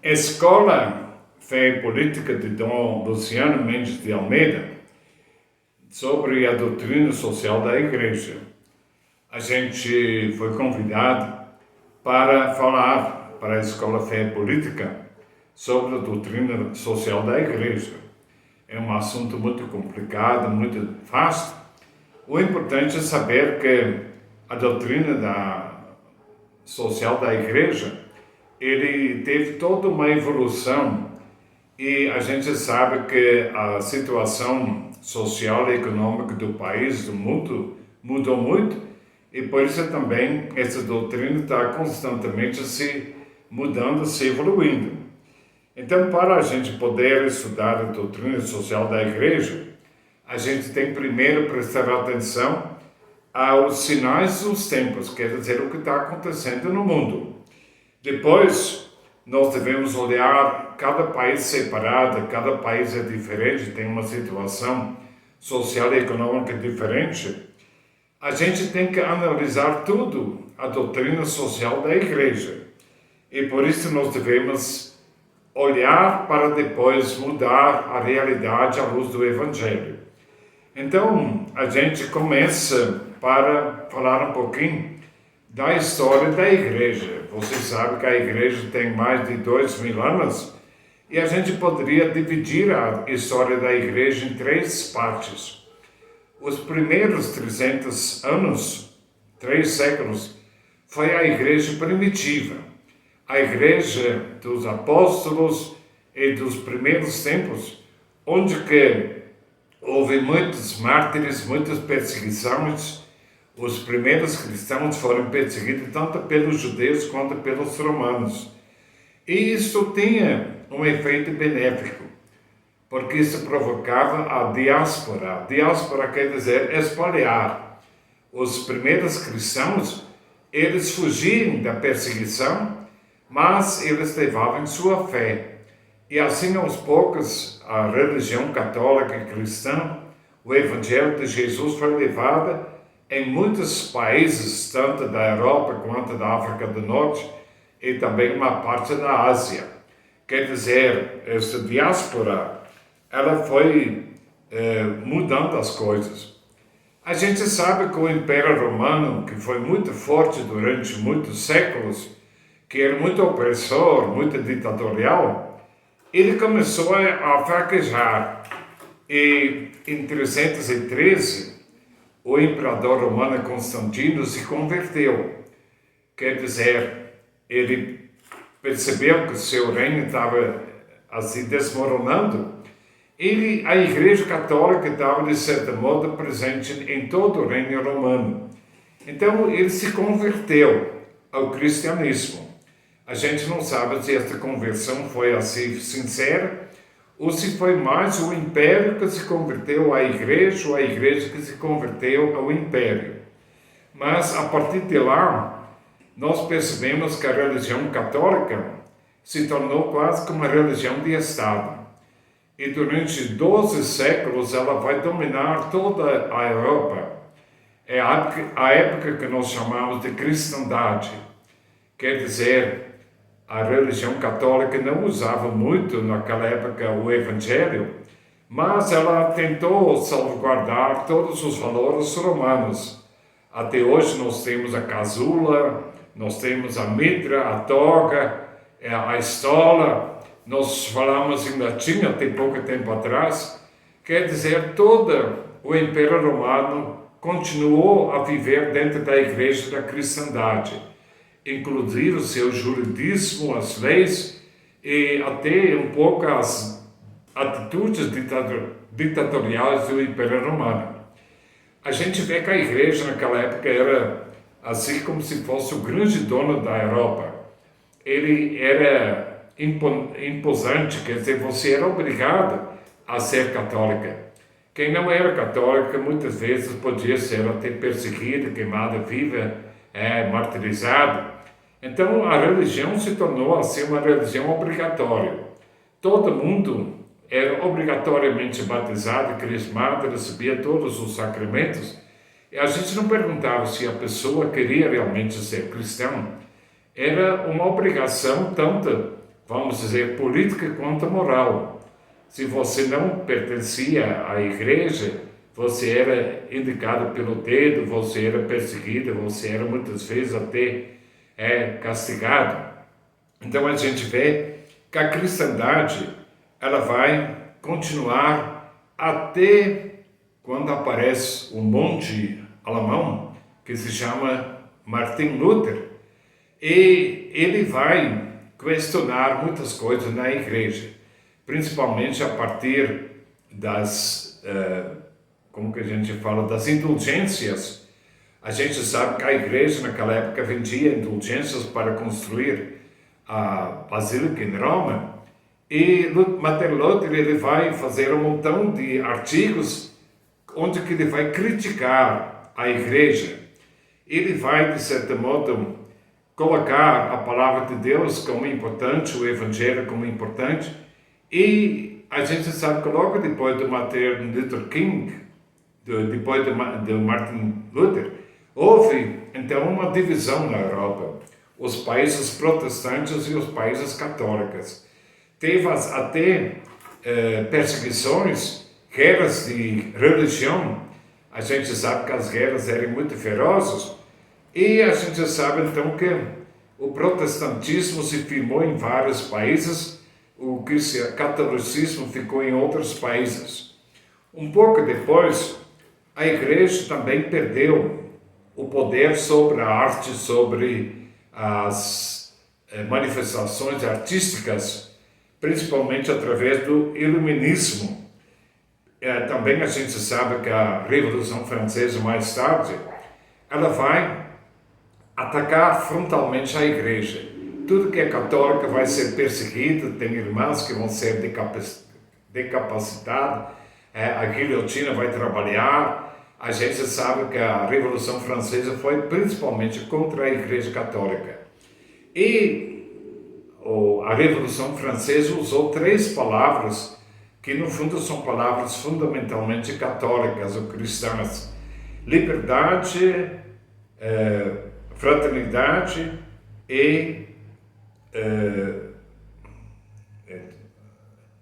Escola Fé e Política de Dom Luciano Mendes de Almeida, sobre a doutrina social da Igreja. A gente foi convidado para falar para a Escola Fé e Política sobre a doutrina social da Igreja. É um assunto muito complicado, muito vasto. O importante é saber que a doutrina social da Igreja ele teve toda uma evolução e a gente sabe que a situação social e econômica do país, do mundo, mudou muito e por isso também essa doutrina está constantemente se mudando, se evoluindo. Então, para a gente poder estudar a doutrina social da Igreja, a gente tem primeiro prestar atenção aos sinais dos tempos, quer dizer, o que está acontecendo no mundo. Depois, nós devemos olhar cada país separado, cada país é diferente, tem uma situação social e econômica diferente. A gente tem que analisar tudo, a doutrina social da Igreja. E por isso nós devemos olhar para depois mudar a realidade à luz do Evangelho. Então, a gente começa para falar um pouquinho da história da Igreja. Você sabe que a Igreja tem mais de 2000 anos e a gente poderia dividir a história da Igreja em 3 partes. Os primeiros 300 anos, 3 séculos, foi a Igreja primitiva, a Igreja dos apóstolos e dos primeiros tempos, onde que houve muitos mártires, muitas perseguições. Os primeiros cristãos foram perseguidos tanto pelos judeus quanto pelos romanos. E isso tinha um efeito benéfico, porque isso provocava a diáspora. A diáspora quer dizer espalhar. Os primeiros cristãos, eles fugiam da perseguição, mas eles levavam sua fé. E assim, aos poucos, a religião católica cristã, o Evangelho de Jesus foi levado em muitos países, tanto da Europa quanto da África do Norte e também uma parte da Ásia. Quer dizer, essa diáspora, ela foi mudando as coisas. A gente sabe que o Império Romano, que foi muito forte durante muitos séculos, que era muito opressor, muito ditatorial, ele começou a fraquejar. E em 313, o imperador romano Constantino se converteu. Quer dizer, ele percebeu que seu reino estava assim desmoronando. A Igreja Católica estava, de certo modo, presente em todo o reino romano. Então, ele se converteu ao cristianismo. A gente não sabe se esta conversão foi assim sincera, ou se foi mais o Império que se converteu à Igreja, ou a Igreja que se converteu ao Império. Mas, a partir de lá, nós percebemos que a religião católica se tornou quase como uma religião de Estado. E durante 12 séculos ela vai dominar toda a Europa. É a época que nós chamamos de cristandade. Quer dizer, a religião católica não usava muito naquela época o Evangelho, mas ela tentou salvaguardar todos os valores romanos. Até hoje nós temos a casula, nós temos a mitra, a toga, a estola, nós falamos em latim até pouco tempo atrás. Quer dizer, todo o Império Romano continuou a viver dentro da Igreja da cristandade, inclusive o seu juridismo, as leis e até um pouco as atitudes ditatoriais do Império Romano. A gente vê que a Igreja naquela época era assim como se fosse o grande dono da Europa. Ele era imposante, quer dizer, você era obrigado a ser católica. Quem não era católica muitas vezes podia ser até perseguido, queimado viva, martirizado. Então a religião se tornou assim uma religião obrigatória. Todo mundo era obrigatoriamente batizado, crismado, recebia todos os sacramentos. E a gente não perguntava se a pessoa queria realmente ser cristão. Era uma obrigação tanto vamos dizer, política quanto moral. Se você não pertencia à igreja, você era indicado pelo dedo, você era perseguido, você era muitas vezes até castigado. Então a gente vê que a cristandade ela vai continuar até quando aparece um monge alemão que se chama Martin Luther, e ele vai questionar muitas coisas na igreja, principalmente a partir das, como que a gente fala, das indulgências. A gente sabe que a igreja naquela época vendia indulgências para construir a Basílica em Roma, e Martin Luther ele vai fazer um montão de artigos onde que ele vai criticar a igreja. Ele vai, de certo modo, colocar a palavra de Deus como importante, o evangelho como importante, e a gente sabe que logo depois do Martin Luther King, depois de Martin Luther, houve então uma divisão na Europa, os países protestantes e os países católicos. Teve até perseguições, guerras de religião. A gente sabe que as guerras eram muito ferozes, e a gente sabe então que o protestantismo se firmou em vários países, o catolicismo ficou em outros países. Um pouco depois, a igreja também perdeu o poder sobre a arte, sobre as manifestações artísticas, principalmente através do iluminismo. Também a gente sabe que a Revolução Francesa, mais tarde, ela vai atacar frontalmente a igreja. Tudo que é católico vai ser perseguido, tem irmãos que vão ser decapacitados, a guilhotina vai trabalhar. A gente sabe que a Revolução Francesa foi principalmente contra a igreja católica. E a Revolução Francesa usou 3 palavras que no fundo são palavras fundamentalmente católicas ou cristãs: liberdade, fraternidade e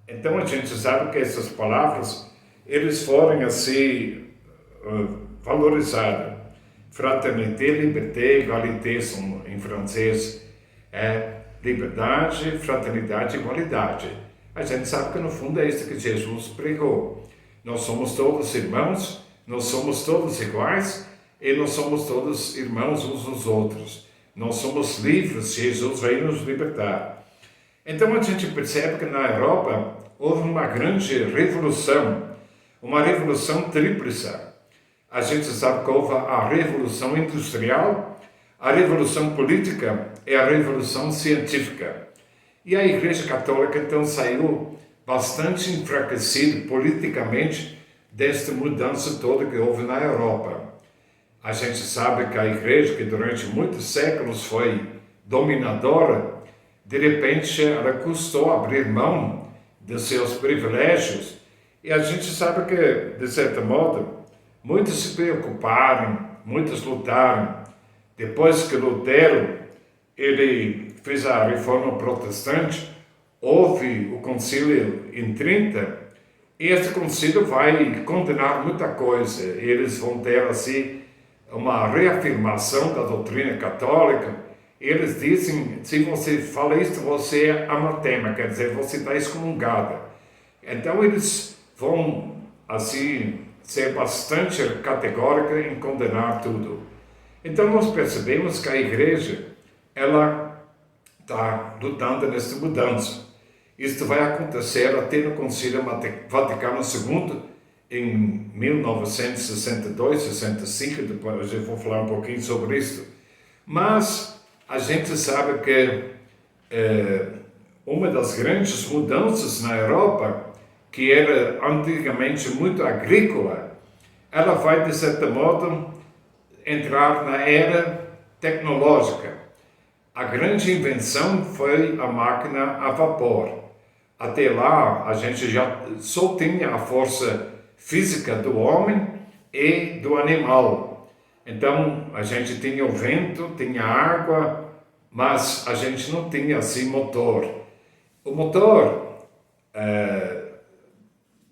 então a gente sabe que essas palavras eles foram assim valorizadas. Fraternité, liberté, égalité são em francês, liberdade, fraternidade e igualdade. A gente sabe que no fundo é isso que Jesus pregou. Nós somos todos irmãos, nós somos todos iguais e nós somos todos irmãos uns dos outros. Nós somos livres, Jesus veio nos libertar. Então a gente percebe que na Europa houve uma grande revolução, uma revolução tríplice. A gente sabe que houve a revolução industrial, a revolução política e a revolução científica. E a Igreja Católica então saiu bastante enfraquecida politicamente desta mudança toda que houve na Europa. A gente sabe que a Igreja, que durante muitos séculos foi dominadora, de repente ela custou abrir mão de seus privilégios, e a gente sabe que, de certo modo, muitos se preocuparam, muitos lutaram. Depois que Lutero ele fez a reforma protestante, houve o concílio em 30, e esse concílio vai condenar muita coisa. Eles vão ter assim uma reafirmação da doutrina católica. Eles dizem: se você fala isso, você é anatema, quer dizer, você está excomungada. Então eles vão assim ser bastante categórica em condenar tudo. Então nós percebemos que a igreja ela está lutando nessa mudança. Isto vai acontecer até no Concílio Vaticano II em 1962, 65, depois eu vou falar um pouquinho sobre isso. Mas a gente sabe que uma das grandes mudanças na Europa, que era antigamente muito agrícola, ela vai, de certo modo, entrar na era tecnológica. A grande invenção foi a máquina a vapor. Até lá, a gente já só tinha a força física do homem e do animal. Então, a gente tinha o vento, tinha a água, mas a gente não tinha assim motor. O motor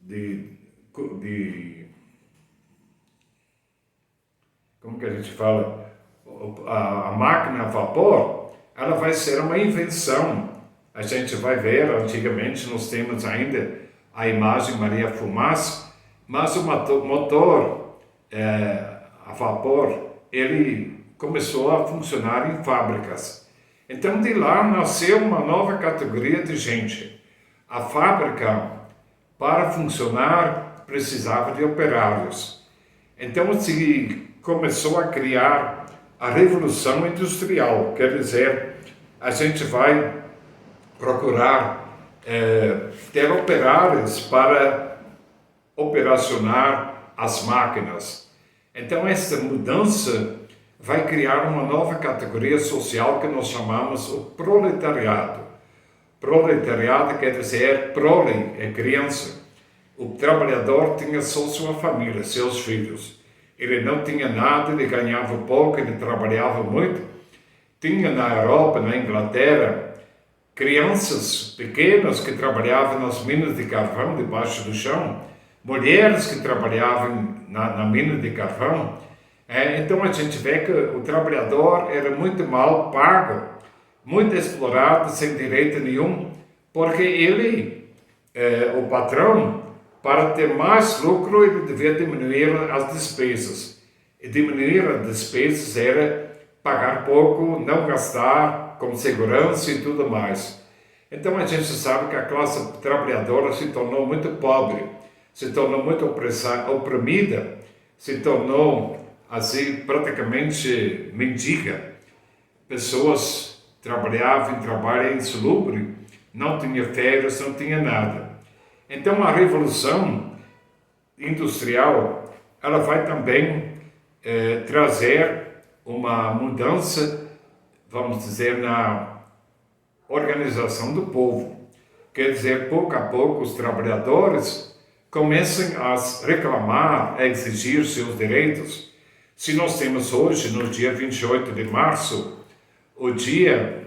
de como que a gente fala, a máquina a vapor, ela vai ser uma invenção. A gente vai ver, antigamente nós temos ainda a imagem Maria Fumaça, mas o motor a vapor, ele começou a funcionar em fábricas. Então de lá nasceu uma nova categoria de gente. A fábrica, para funcionar, precisava de operários. Então se começou a criar a Revolução Industrial, quer dizer, a gente vai procurar ter operários para operacionar as máquinas. Então essa mudança vai criar uma nova categoria social que nós chamamos o proletariado. Proletariado quer dizer prole, é criança. O trabalhador tinha só sua família, seus filhos. Ele não tinha nada, ele ganhava pouco, ele trabalhava muito. Tinha na Europa, na Inglaterra, crianças pequenas que trabalhavam nas minas de carvão debaixo do chão, mulheres que trabalhavam na mina de carvão. Então a gente vê que o trabalhador era muito mal pago, muito explorado, sem direito nenhum, porque ele, o patrão, para ter mais lucro, ele devia diminuir as despesas. E diminuir as despesas era pagar pouco, não gastar, com segurança e tudo mais. Então a gente sabe que a classe trabalhadora se tornou muito pobre, se tornou muito oprimida, se tornou assim praticamente mendiga. Pessoas trabalhavam em trabalho insalubre, não tinha férias, não tinha nada. Então a Revolução Industrial, ela vai também trazer uma mudança, vamos dizer, na organização do povo. Quer dizer, pouco a pouco os trabalhadores começam a reclamar, a exigir seus direitos. Se nós temos hoje, no dia 28 de março, o Dia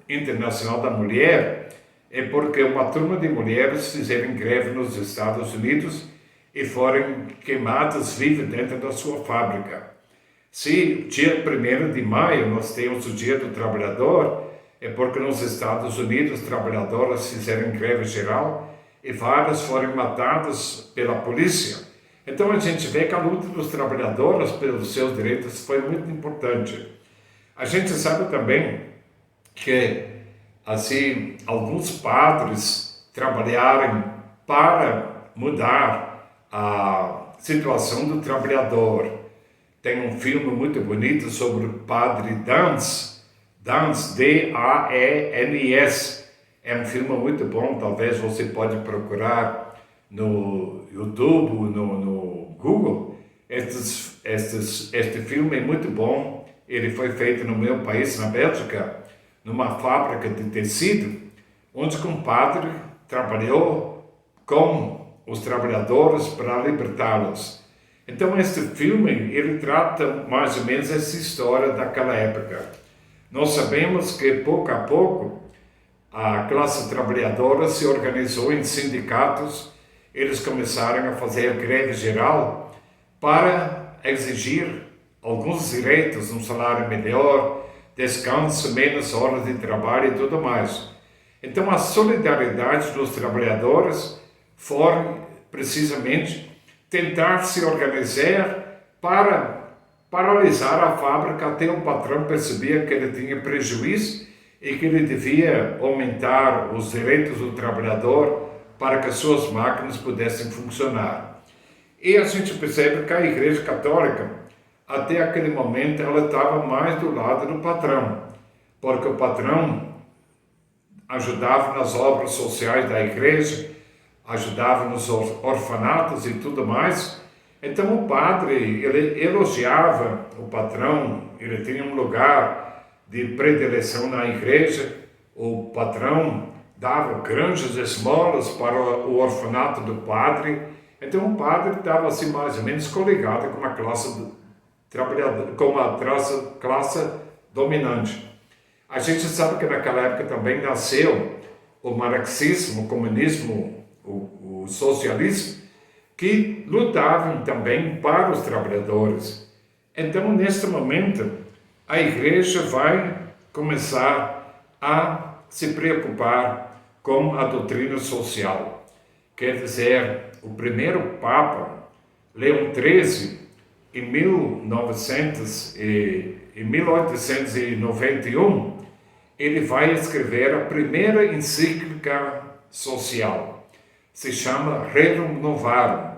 Internacional da Mulher, é porque uma turma de mulheres fizeram greve nos Estados Unidos e foram queimadas vivas dentro da sua fábrica. Se dia 1º de maio nós temos o Dia do Trabalhador, é porque nos Estados Unidos trabalhadoras fizeram greve geral e várias foram matadas pela polícia. Então a gente vê que a luta dos trabalhadores pelos seus direitos foi muito importante. A gente sabe também que assim alguns padres trabalharam para mudar a situação do trabalhador. Tem um filme muito bonito sobre o padre Dans, D-A-E-N-S. É um filme muito bom, talvez você pode procurar no YouTube, no Google. Este filme é muito bom. Ele foi feito no meu país, na Bélgica, numa fábrica de tecido, onde um padre trabalhou com os trabalhadores para libertá-los. Então este filme, ele trata mais ou menos essa história daquela época. Nós sabemos que pouco a pouco a classe trabalhadora se organizou em sindicatos, eles começaram a fazer greve geral para exigir alguns direitos, um salário melhor, descanso, menos horas de trabalho e tudo mais. Então a solidariedade dos trabalhadores foi precisamente tentar se organizar para paralisar a fábrica até o patrão percebia que ele tinha prejuízo e que ele devia aumentar os direitos do trabalhador para que as suas máquinas pudessem funcionar. E a gente percebe que a Igreja Católica, até aquele momento, ela estava mais do lado do patrão, porque o patrão ajudava nas obras sociais da igreja, ajudava nos orfanatos e tudo mais. Então o padre, ele elogiava o patrão, ele tinha um lugar de predileção na igreja, o patrão dava grandes esmolas para o orfanato do padre. Então o padre estava assim mais ou menos coligado com a classe trabalhadora, com a classe dominante. A gente sabe que naquela época também nasceu o marxismo, o comunismo, o socialismo, que lutavam também para os trabalhadores. Então, neste momento, a igreja vai começar a se preocupar com a doutrina social. Quer dizer, o primeiro Papa, Leão XIII, em 1891, ele vai escrever a primeira encíclica social. Se chama Rerum Novarum.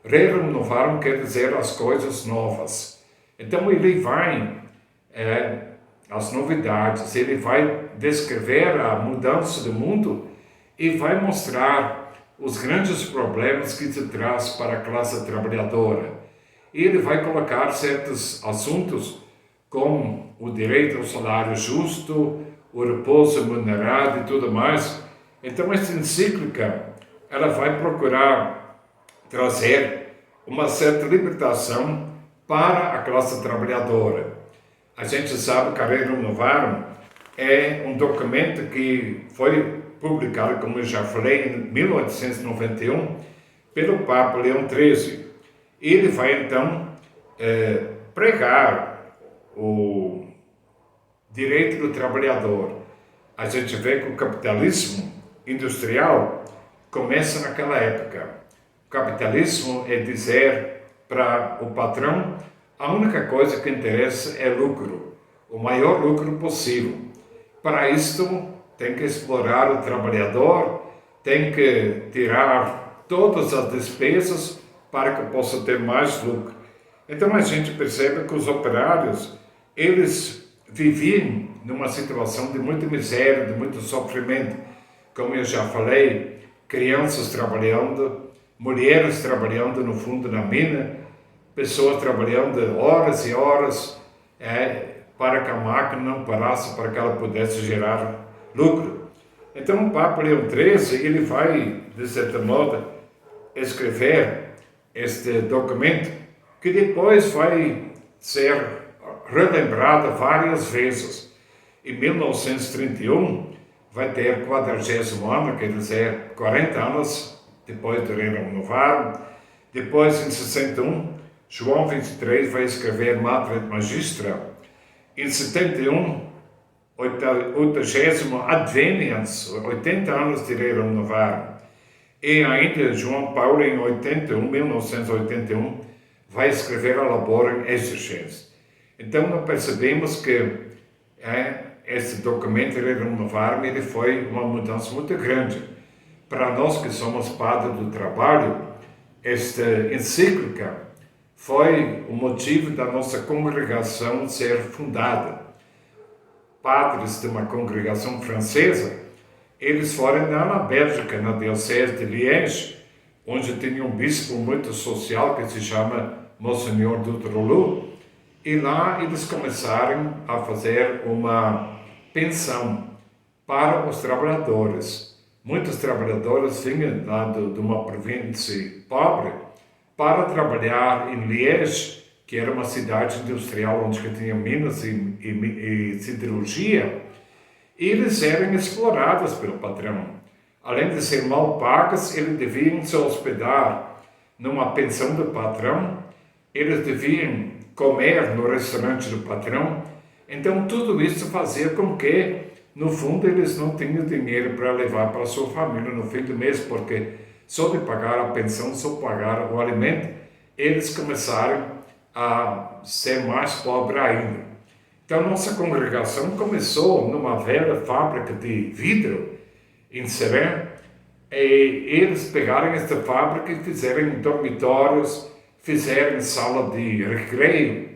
Rerum Novarum quer dizer as coisas novas. Então ele vai, as novidades, ele vai descrever a mudança do mundo e vai mostrar os grandes problemas que se traz para a classe trabalhadora. E ele vai colocar certos assuntos como o direito ao salário justo, o repouso remunerado e tudo mais. Então esta encíclica, ela vai procurar trazer uma certa libertação para a classe trabalhadora. A gente sabe que a Rerum Novarum é um documento que foi publicado, como eu já falei, em 1891, pelo Papa Leão XIII. Ele vai então pregar o direito do trabalhador. A gente vê que o capitalismo industrial começa naquela época. O capitalismo é dizer para o patrão: a única coisa que interessa é lucro, o maior lucro possível. Para isto, tem que explorar o trabalhador, tem que tirar todas as despesas para que possa ter mais lucro. Então a gente percebe que os operários, eles viviam numa situação de muita miséria, de muito sofrimento. Como eu já falei, crianças trabalhando, mulheres trabalhando no fundo da mina, pessoas trabalhando horas e horas para que a máquina não parasse, para que ela pudesse gerar lucro. Então o Papa Leão XIII, ele vai, de certa modo, escrever este documento, que depois vai ser relembrado várias vezes. Em 1931, vai ter 40º ano, quer dizer, 40 anos depois do Rerum Novarum. Depois, em 61, João 23 vai escrever Mater et Magistra. Em 71, 80º Adveniens, 80 anos de Rerum Novarum. E ainda João Paulo, em 1981, vai escrever a Laborem Exercens. Então, nós percebemos que esse documento, Rerum Novarum, ele foi uma mudança muito grande. Para nós que somos padres do trabalho, esta encíclica foi o motivo da nossa congregação ser fundada. Padres de uma congregação francesa, eles foram lá na Bélgica, na diocese de Liège, onde tinha um bispo muito social que se chama Monsenhor Dutroux, e lá eles começaram a fazer uma pensão para os trabalhadores. Muitos trabalhadores vinham lá de uma província pobre para trabalhar em Liège, que era uma cidade industrial onde tinha minas e siderurgia, e eles eram explorados pelo patrão. Além de ser mal pagos, eles deviam se hospedar numa pensão do patrão, eles deviam comer no restaurante do patrão. Então tudo isso fazia com que, no fundo, eles não tinham dinheiro para levar para a sua família no fim do mês, porque só de pagar a pensão, só pagar o alimento, eles começaram a ser mais pobres ainda. Então nossa congregação começou numa velha fábrica de vidro em Serém, e eles pegaram esta fábrica e fizeram dormitórios, fizeram sala de recreio,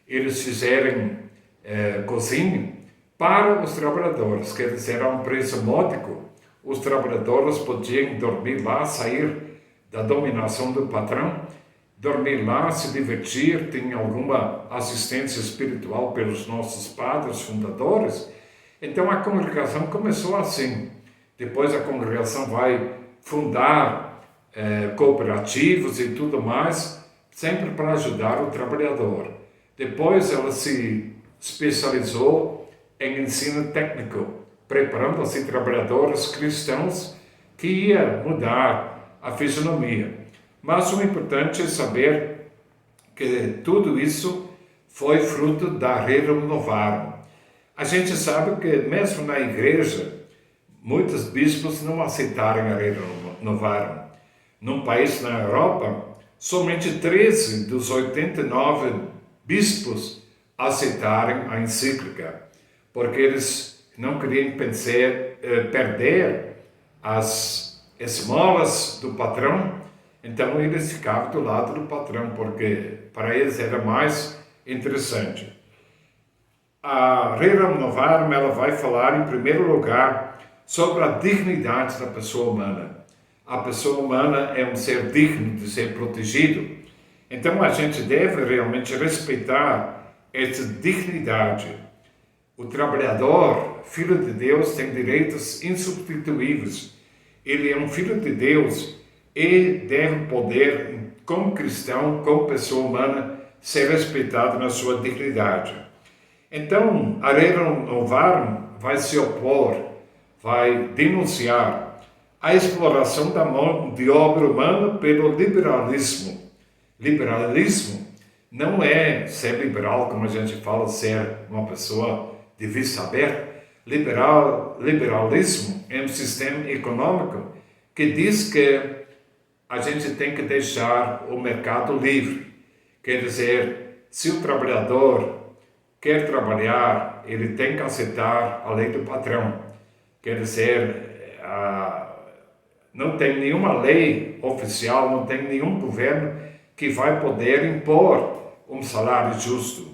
eles fizeram cozinha para os trabalhadores, quer dizer, a um preço módico. Os trabalhadores podiam dormir lá, sair da dominação do patrão, dormir lá, se divertir, tinha alguma assistência espiritual pelos nossos padres fundadores. Então a congregação começou assim. Depois a congregação vai fundar cooperativos e tudo mais, sempre para ajudar o trabalhador. Depois ela se especializou em ensino técnico, preparando trabalhadores cristãos que ia mudar a fisionomia. Mas o importante é saber que tudo isso foi fruto da Rerum Novarum. A gente sabe que mesmo na igreja, muitos bispos não aceitaram a Rerum Novarum. Num país na Europa, somente 13 dos 89 bispos aceitaram a encíclica, porque eles não queriam perder as esmolas do patrão, então eles ficavam do lado do patrão, porque para eles era mais interessante. A Rerum Novarum ela vai falar, em primeiro lugar, sobre a dignidade da pessoa humana. A pessoa humana é um ser digno de ser protegido. Então a gente deve realmente respeitar essa dignidade. O trabalhador, filho de Deus, tem direitos insubstituíveis. Ele é um filho de Deus e deve poder, como cristão, como pessoa humana, ser respeitado na sua dignidade. Então, a Rerum Novarum vai se opor, vai denunciar a exploração da mão de obra humana pelo liberalismo. Liberalismo não é ser liberal, como a gente fala, ser uma pessoa de vista aberta. Liberalismo é um sistema econômico que diz que a gente tem que deixar o mercado livre. Quer dizer, se o trabalhador quer trabalhar, ele tem que aceitar a lei do patrão. Quer dizer, não tem nenhuma lei oficial, não tem nenhum governo que vai poder impor um salário justo.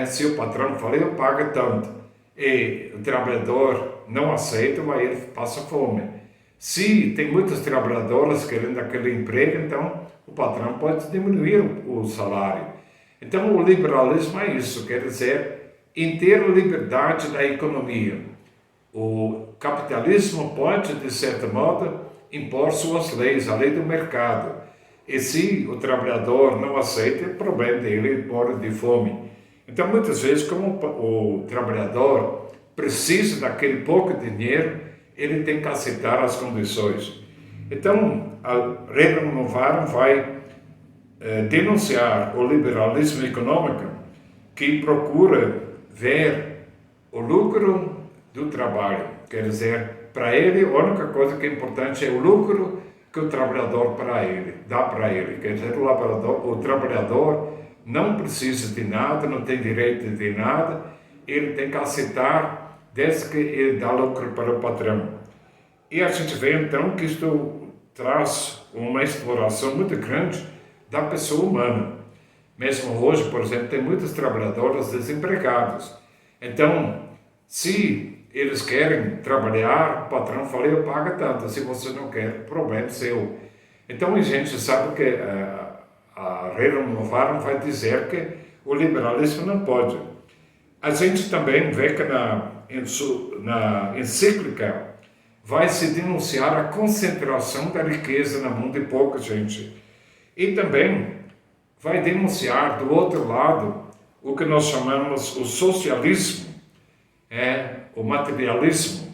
Se o patrão fala, eu pago tanto, e o trabalhador não aceita, mas ele passa fome. Se tem muitos trabalhadores querendo aquele emprego, então o patrão pode diminuir o salário. Então o liberalismo é isso, quer dizer, inteira liberdade da economia. O capitalismo pode, de certo modo, impor suas leis, a lei do mercado. E se o trabalhador não aceita, o problema dele, ele morre de fome. Então, muitas vezes, como o trabalhador precisa daquele pouco dinheiro, ele tem que aceitar as condições. Então, a Rerum Novarum vai denunciar o liberalismo econômico que procura ver o lucro do trabalho. Quer dizer, para ele, a única coisa que é importante é o lucro que o trabalhador dá para ele. Quer dizer, o trabalhador não precisa de nada, não tem direito de nada, ele tem que aceitar desde que ele dá lucro para o patrão. E a gente vê então que isto traz uma exploração muito grande da pessoa humana. Mesmo hoje, por exemplo, tem muitos trabalhadores desempregados. Então, se eles querem trabalhar, o patrão fala, eu pago tanto. Se você não quer, problema seu. Então, a gente sabe que a Rerum Novarum vai dizer que o liberalismo não pode. A gente também vê que na encíclica vai se denunciar a concentração da riqueza na mão de pouca gente. E também vai denunciar, do outro lado, o que nós chamamos o socialismo, o materialismo,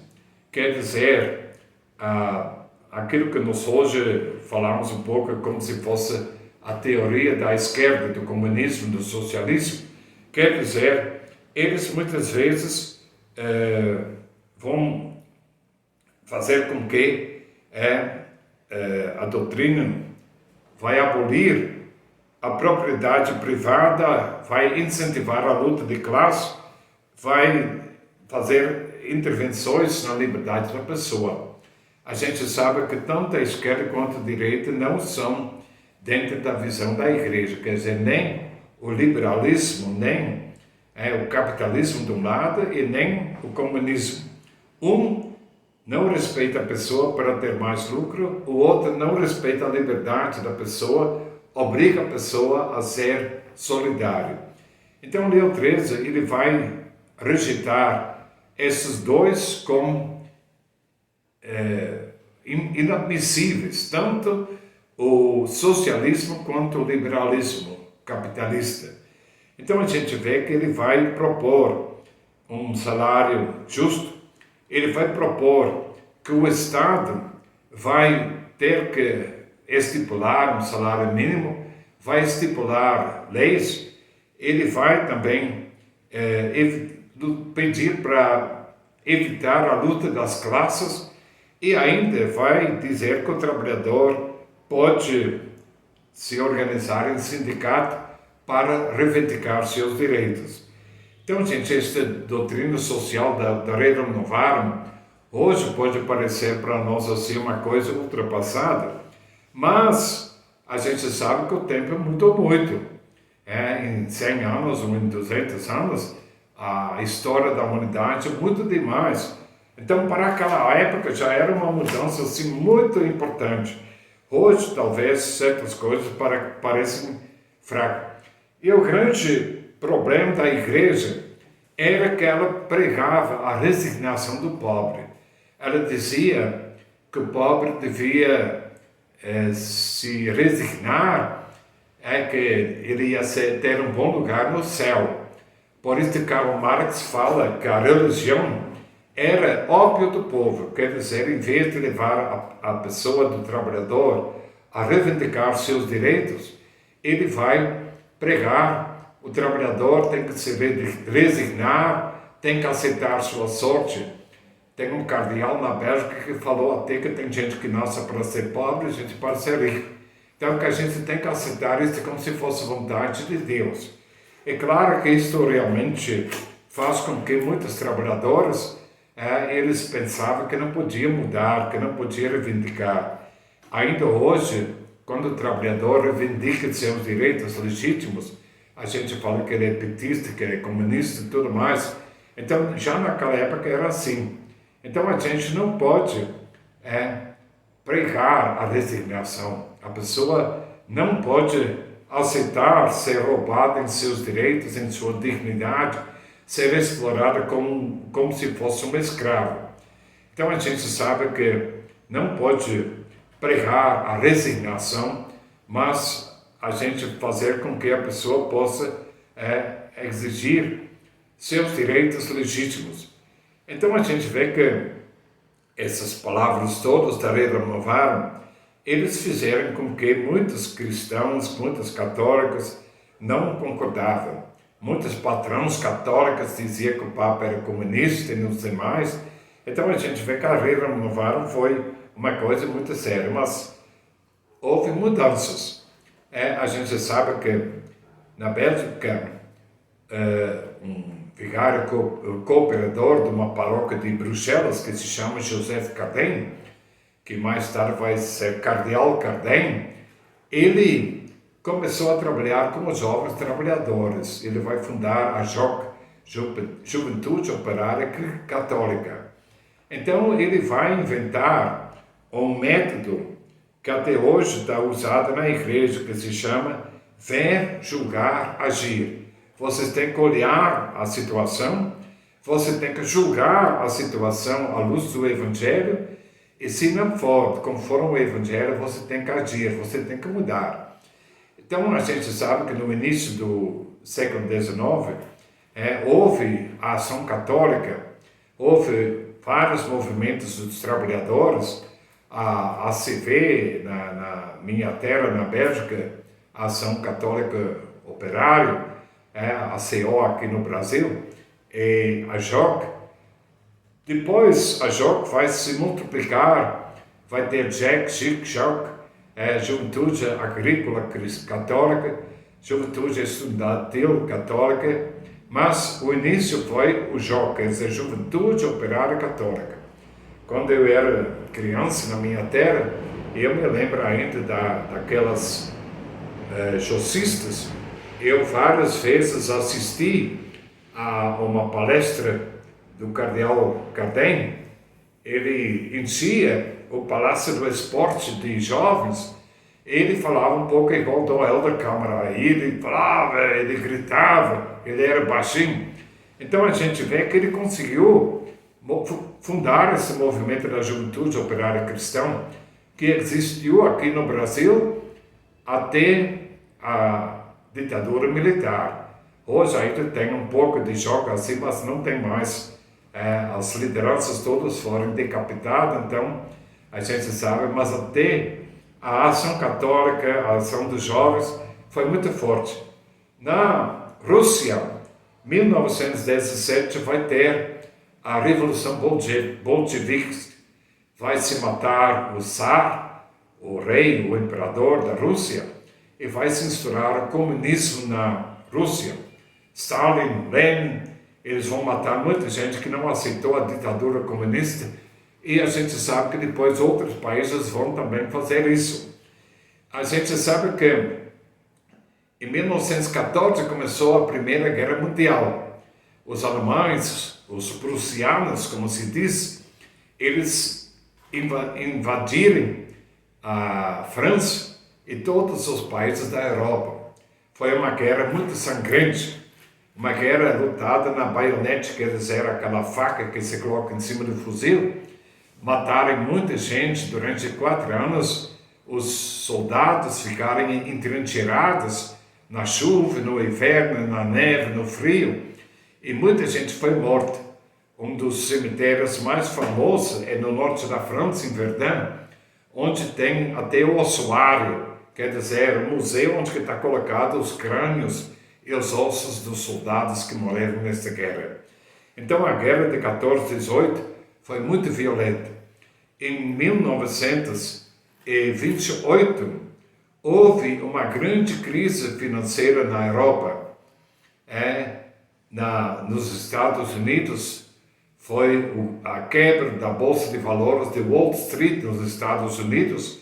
quer dizer, aquilo que nós hoje falamos um pouco como se fosse a teoria da esquerda, do comunismo, do socialismo, quer dizer, eles muitas vezes vão fazer com que a doutrina vai abolir a propriedade privada, vai incentivar a luta de classe, vai fazer intervenções na liberdade da pessoa. A gente sabe que tanto a esquerda quanto a direita não são dentro da visão da igreja, quer dizer, nem o liberalismo, nem o capitalismo de um lado e nem o comunismo. Um não respeita a pessoa para ter mais lucro, o outro não respeita a liberdade da pessoa, obriga a pessoa a ser solidário. Então, Leão XIII, ele vai rejeitar esses dois como inadmissíveis, tanto o socialismo quanto o liberalismo capitalista. Então, a gente vê que ele vai propor um salário justo, ele vai propor que o Estado vai ter que estipular um salário mínimo, vai estipular leis, ele vai também pedir para evitar a luta das classes e ainda vai dizer que o trabalhador pode se organizar em sindicato para reivindicar seus direitos. Então, gente, esta doutrina social da Rerum Novarum hoje pode parecer para nós assim uma coisa ultrapassada, mas a gente sabe que o tempo mudou muito. Em 100 anos ou em 200 anos, a história da humanidade muda demais. Então, para aquela época já era uma mudança assim, muito importante. Hoje, talvez, certas coisas parecem fracas. E o grande problema da igreja era que ela pregava a resignação do pobre. Ela dizia que o pobre devia se resignar, que ele ia ter um bom lugar no céu. Por isso que Karl Marx fala que a religião era ópio do povo, quer dizer, em vez de levar a pessoa do trabalhador a reivindicar seus direitos, ele vai pregar, o trabalhador tem que se resignar, tem que aceitar sua sorte. Tem um cardeal na Bélgica que falou até que tem gente que nasce para ser pobre, gente para ser rico. Então que a gente tem que aceitar isso como se fosse vontade de Deus. É claro que isso realmente faz com que muitos trabalhadores eles pensavam que não podiam mudar, que não podiam reivindicar. Ainda hoje, quando o trabalhador reivindica seus direitos legítimos, a gente fala que ele é petista, que ele é comunista e tudo mais. Então, já naquela época era assim. Então, a gente não pode pregar a resignação. A pessoa não pode aceitar ser roubada em seus direitos, em sua dignidade, ser explorada como se fosse um escravo. Então a gente sabe que não pode pregar a resignação, mas a gente fazer com que a pessoa possa exigir seus direitos legítimos. Então a gente vê que essas palavras todas da Rerum Novarum, eles fizeram com que muitos cristãos, muitos católicos não concordavam. Muitos patrões católicos diziam que o Papa era comunista e não sei mais. Então a gente vê que a Rerum Novarum foi uma coisa muito séria, mas houve mudanças. A gente sabe que na Bélgica, um vigário cooperador de uma paróquia de Bruxelas, que se chama Joseph Cardin, que mais tarde vai ser Cardeal Cardin, ele começou a trabalhar com os jovens trabalhadores. Ele vai fundar a JOC, Juventude Operária Católica. Então, ele vai inventar um método que até hoje está usado na igreja, que se chama ver, julgar, agir. Vocês têm que olhar a situação, você tem que julgar a situação à luz do Evangelho, e se não for conforme o Evangelho, você tem que agir, você tem que mudar. Então, a gente sabe que no início do século XIX, houve a ação católica, houve vários movimentos dos trabalhadores, a ACV na minha terra, na Bélgica, a Ação Católica Operária, a CO aqui no Brasil, e a JOC. Depois a JOC vai se multiplicar, vai ter JOC, Juventude Agrícola Católica, Juventude Estudantil Católica, mas o início foi o JOC, quer dizer, Juventude Operária Católica. Quando eu era criança na minha terra, eu me lembro ainda daquelas jocistas. Eu várias vezes assisti a uma palestra do Cardeal Cardin. Ele enchia o Palácio do Esporte de jovens. Ele falava um pouco igual do Helder Câmara. Ele falava, ele gritava, ele era baixinho. Então a gente vê que ele conseguiu fundar esse movimento da Juventude Operária Cristã, que existiu aqui no Brasil até a ditadura militar. Hoje ainda tem um pouco de jogo assim, mas não tem mais as lideranças todas foram decapitadas, então a gente sabe, mas até a ação católica, a ação dos jovens foi muito forte. Na Rússia, 1917 vai ter a Revolução Bolchevique, vai se matar o Tsar, o rei, o imperador da Rússia, e vai se instaurar o comunismo na Rússia. Stalin, Lenin, eles vão matar muita gente que não aceitou a ditadura comunista, e a gente sabe que depois outros países vão também fazer isso. A gente sabe que em 1914 começou a Primeira Guerra Mundial. Os alemães, os prussianos, como se diz, eles invadiram a França e todos os países da Europa. Foi uma guerra muito sangrante, uma guerra lutada na baionete, quer dizer, aquela faca que se coloca em cima do fuzil. Mataram muita gente durante 4 anos, os soldados ficaram entrincheirados na chuva, no inverno, na neve, no frio, e muita gente foi morta. Um dos cemitérios mais famosos é no norte da França, em Verdun, onde tem até o ossuário, quer dizer, o museu onde está colocado os crânios e os ossos dos soldados que morreram nesta guerra. Então a guerra de 14-18 foi muito violenta. Em 1928 houve uma grande crise financeira na Europa. Nos Estados Unidos foi a quebra da Bolsa de Valores de Wall Street nos Estados Unidos,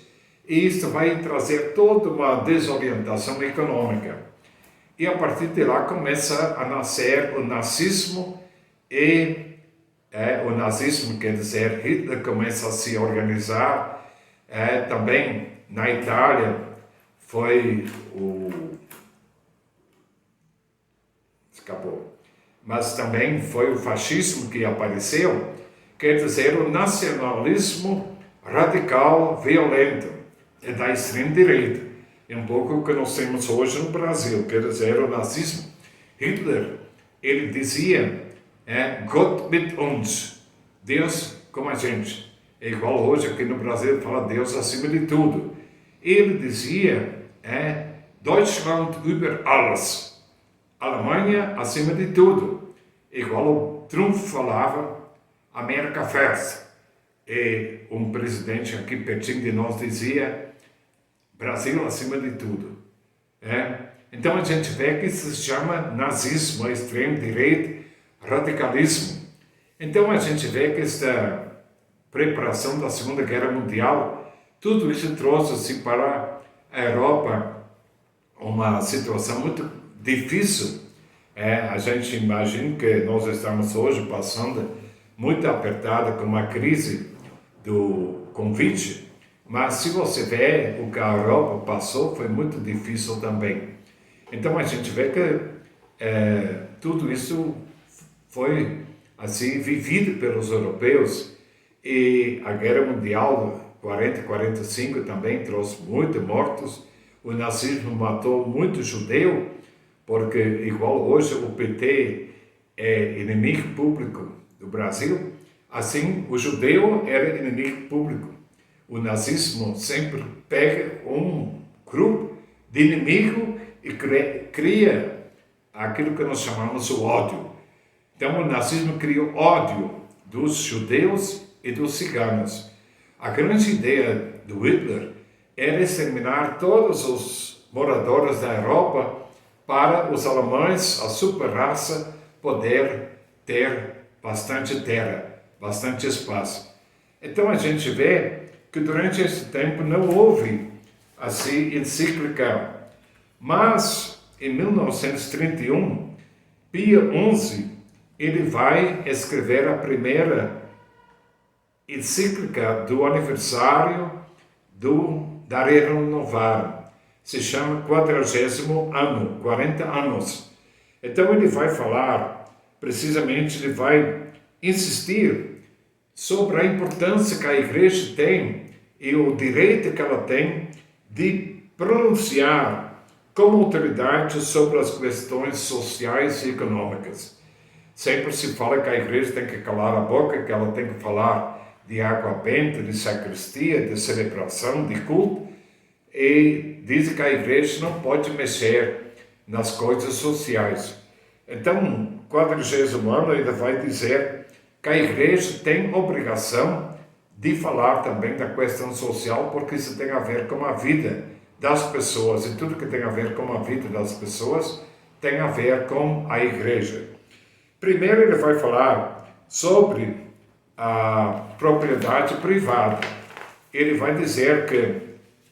e isso vai trazer toda uma desorientação econômica. E a partir de lá começa a nascer o nazismo, e o nazismo, quer dizer, Hitler começa a se organizar. Também na Itália foi escapou. Mas também foi o fascismo que apareceu, quer dizer, o nacionalismo radical, violento, da extrema-direita. É um pouco o que nós temos hoje no Brasil, quer dizer, o nazismo. Hitler, ele dizia, Gott mit uns, Deus com a gente. É igual hoje aqui no Brasil, fala Deus acima de tudo. Ele dizia, Deutschland über alles. Alemanha acima de tudo. Igual o Trump falava, America first. E um presidente aqui pertinho de nós dizia, Brasil acima de tudo. Então a gente vê que isso se chama nazismo, extremo-direita, radicalismo. Então a gente vê que esta preparação da Segunda Guerra Mundial, tudo isso trouxe para a Europa uma situação muito difícil. A gente imagina que nós estamos hoje passando muito apertada com uma crise do Covid, mas se você vê o que a Europa passou, foi muito difícil também. Então a gente vê que tudo isso foi assim vivido pelos europeus, e a Guerra Mundial 40-45 também trouxe muitos mortos. O nazismo matou muito judeu, porque igual hoje o PT é inimigo público do Brasil, assim o judeu era inimigo público. O nazismo sempre pega um grupo de inimigo e cria aquilo que nós chamamos o ódio. Então o nazismo criou ódio dos judeus e dos ciganos. A grande ideia do Hitler era exterminar todos os moradores da Europa para os alemães, a super-raça, poder ter bastante terra, bastante espaço. Então a gente vê que durante esse tempo não houve assim encíclica, mas em 1931, Pio XI, ele vai escrever a primeira encíclica do aniversário da Rerum Novarum. Se chama 40º ano, 40 anos. Então ele vai falar, precisamente, ele vai insistir sobre a importância que a igreja tem e o direito que ela tem de pronunciar como autoridade sobre as questões sociais e econômicas. Sempre se fala que a igreja tem que calar a boca, que ela tem que falar de água benta, de sacristia, de celebração, de culto, e dizem que a igreja não pode mexer nas coisas sociais. Então, o 40º ano ainda vai dizer que a igreja tem obrigação de falar também da questão social, porque isso tem a ver com a vida das pessoas, e tudo que tem a ver com a vida das pessoas tem a ver com a igreja. Primeiro ele vai falar sobre a propriedade privada. Ele vai dizer que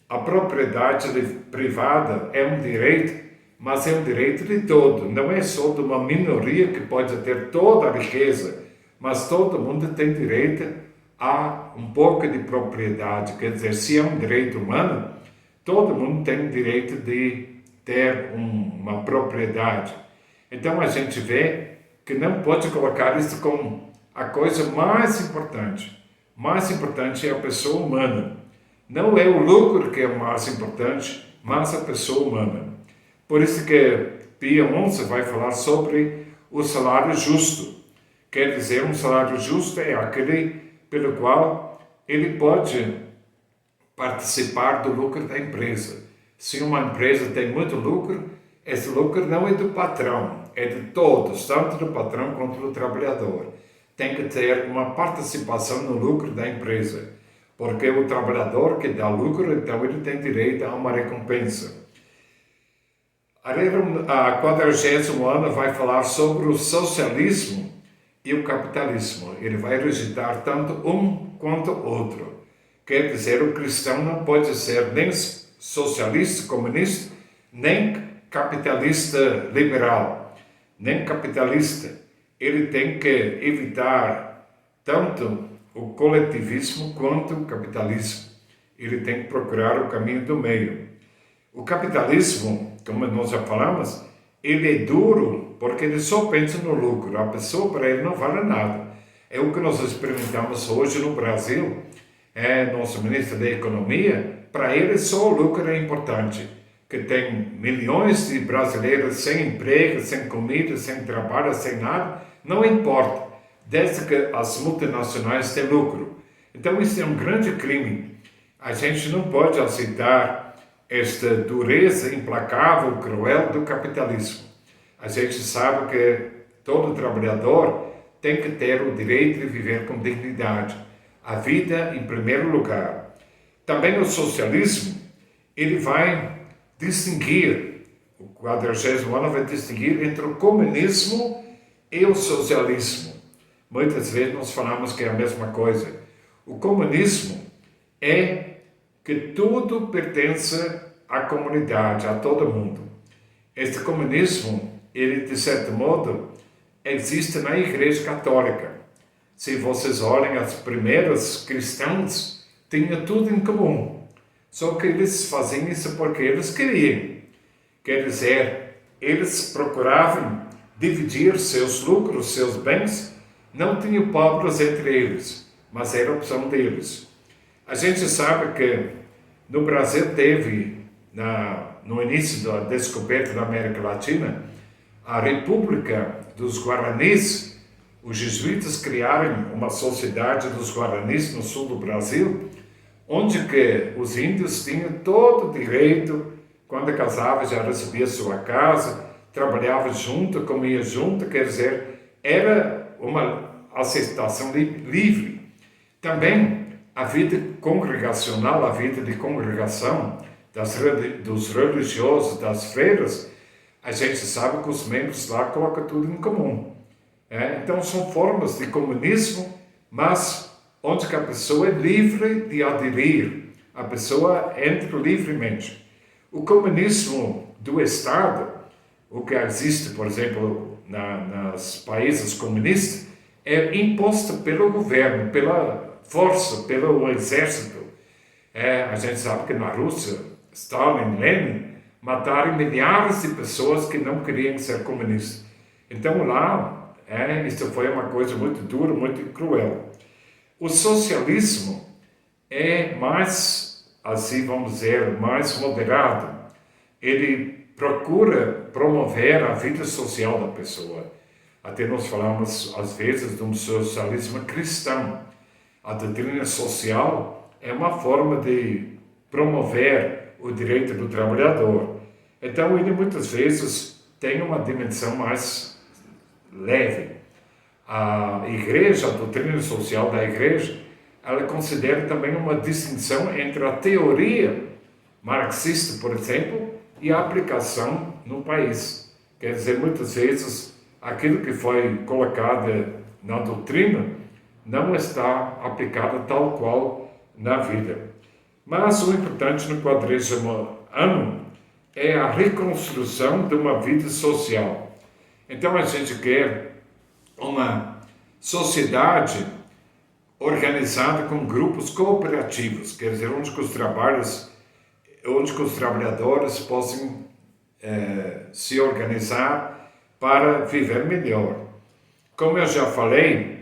a propriedade privada é um direito, mas é um direito de todo. Não é só de uma minoria que pode ter toda a riqueza, mas todo mundo tem direito a um pouco de propriedade. Quer dizer, se é um direito humano, todo mundo tem direito de ter uma propriedade. Então a gente vê que não pode colocar isso como a coisa mais importante. Mais importante é a pessoa humana. Não é o lucro que é o mais importante, mas a pessoa humana. Por isso que Pio XI vai falar sobre o salário justo. Quer dizer, um salário justo é aquele pelo qual ele pode participar do lucro da empresa. Se uma empresa tem muito lucro, esse lucro não é do patrão, é de todos, tanto do patrão quanto do trabalhador. Tem que ter uma participação no lucro da empresa, porque o trabalhador que dá lucro, então ele tem direito a uma recompensa. A 40º ano vai falar sobre o socialismo e o capitalismo. Ele vai rejeitar tanto um quanto o outro. Quer dizer, o cristão não pode ser nem socialista, comunista, nem capitalista liberal, nem capitalista. Ele tem que evitar tanto o coletivismo quanto o capitalismo. Ele tem que procurar o caminho do meio. O capitalismo, como nós já falamos, ele é duro porque ele só pensa no lucro. A pessoa, para ele, não vale nada. É o que nós experimentamos hoje no Brasil. Nosso ministro da Economia, para ele só o lucro é importante. Que tem milhões de brasileiros sem emprego, sem comida, sem trabalho, sem nada, não importa, desde que as multinacionais têm lucro. Então isso é um grande crime. A gente não pode aceitar esta dureza implacável, cruel do capitalismo. A gente sabe que todo trabalhador tem que ter o direito de viver com dignidade. A vida em primeiro lugar. Também o socialismo, ele vai distinguir, o 40º ano vai distinguir entre o comunismo e o socialismo. Muitas vezes nós falamos que é a mesma coisa. O comunismo é que tudo pertence à comunidade, a todo mundo. Este comunismo, ele de certo modo, existe na Igreja Católica. Se vocês olhem, as primeiras cristãos tinham tudo em comum. Só que eles faziam isso porque eles queriam. Quer dizer, eles procuravam dividir seus lucros, seus bens. Não tinham pobres entre eles, mas era a opção deles. A gente sabe que no Brasil teve, no início da descoberta da América Latina, a República dos Guaranis. Os jesuítas criaram uma sociedade dos Guaranis no sul do Brasil, onde que os índios tinham todo o direito, quando casava já recebia sua casa, trabalhava junto, comia junto, quer dizer, era uma aceitação livre. Também a vida congregacional, a vida de congregação dos religiosos, das freiras, a gente sabe que os membros lá colocam tudo em comum. Então são formas de comunismo, mas onde que a pessoa é livre de aderir, a pessoa entra livremente. O comunismo do Estado, o que existe, por exemplo, nos países comunistas, é imposto pelo governo, pela força, pelo exército. A gente sabe que na Rússia, Stalin, Lenin, mataram milhares de pessoas que não queriam ser comunistas. Então lá, isso foi uma coisa muito dura, muito cruel. O socialismo é mais, assim vamos dizer, mais moderado. Ele procura promover a vida social da pessoa. Até nós falamos, às vezes, de um socialismo cristão. A doutrina social é uma forma de promover o direito do trabalhador. Então, ele muitas vezes tem uma dimensão mais leve. A igreja, a doutrina social da igreja, ela considera também uma distinção entre a teoria marxista, por exemplo, e a aplicação no país. Quer dizer, muitas vezes, aquilo que foi colocado na doutrina não está aplicado tal qual na vida. Mas o importante no 40º ano é a reconstrução de uma vida social. Então a gente quer uma sociedade organizada com grupos cooperativos, quer dizer, onde os trabalhadores possam se organizar para viver melhor. Como eu já falei,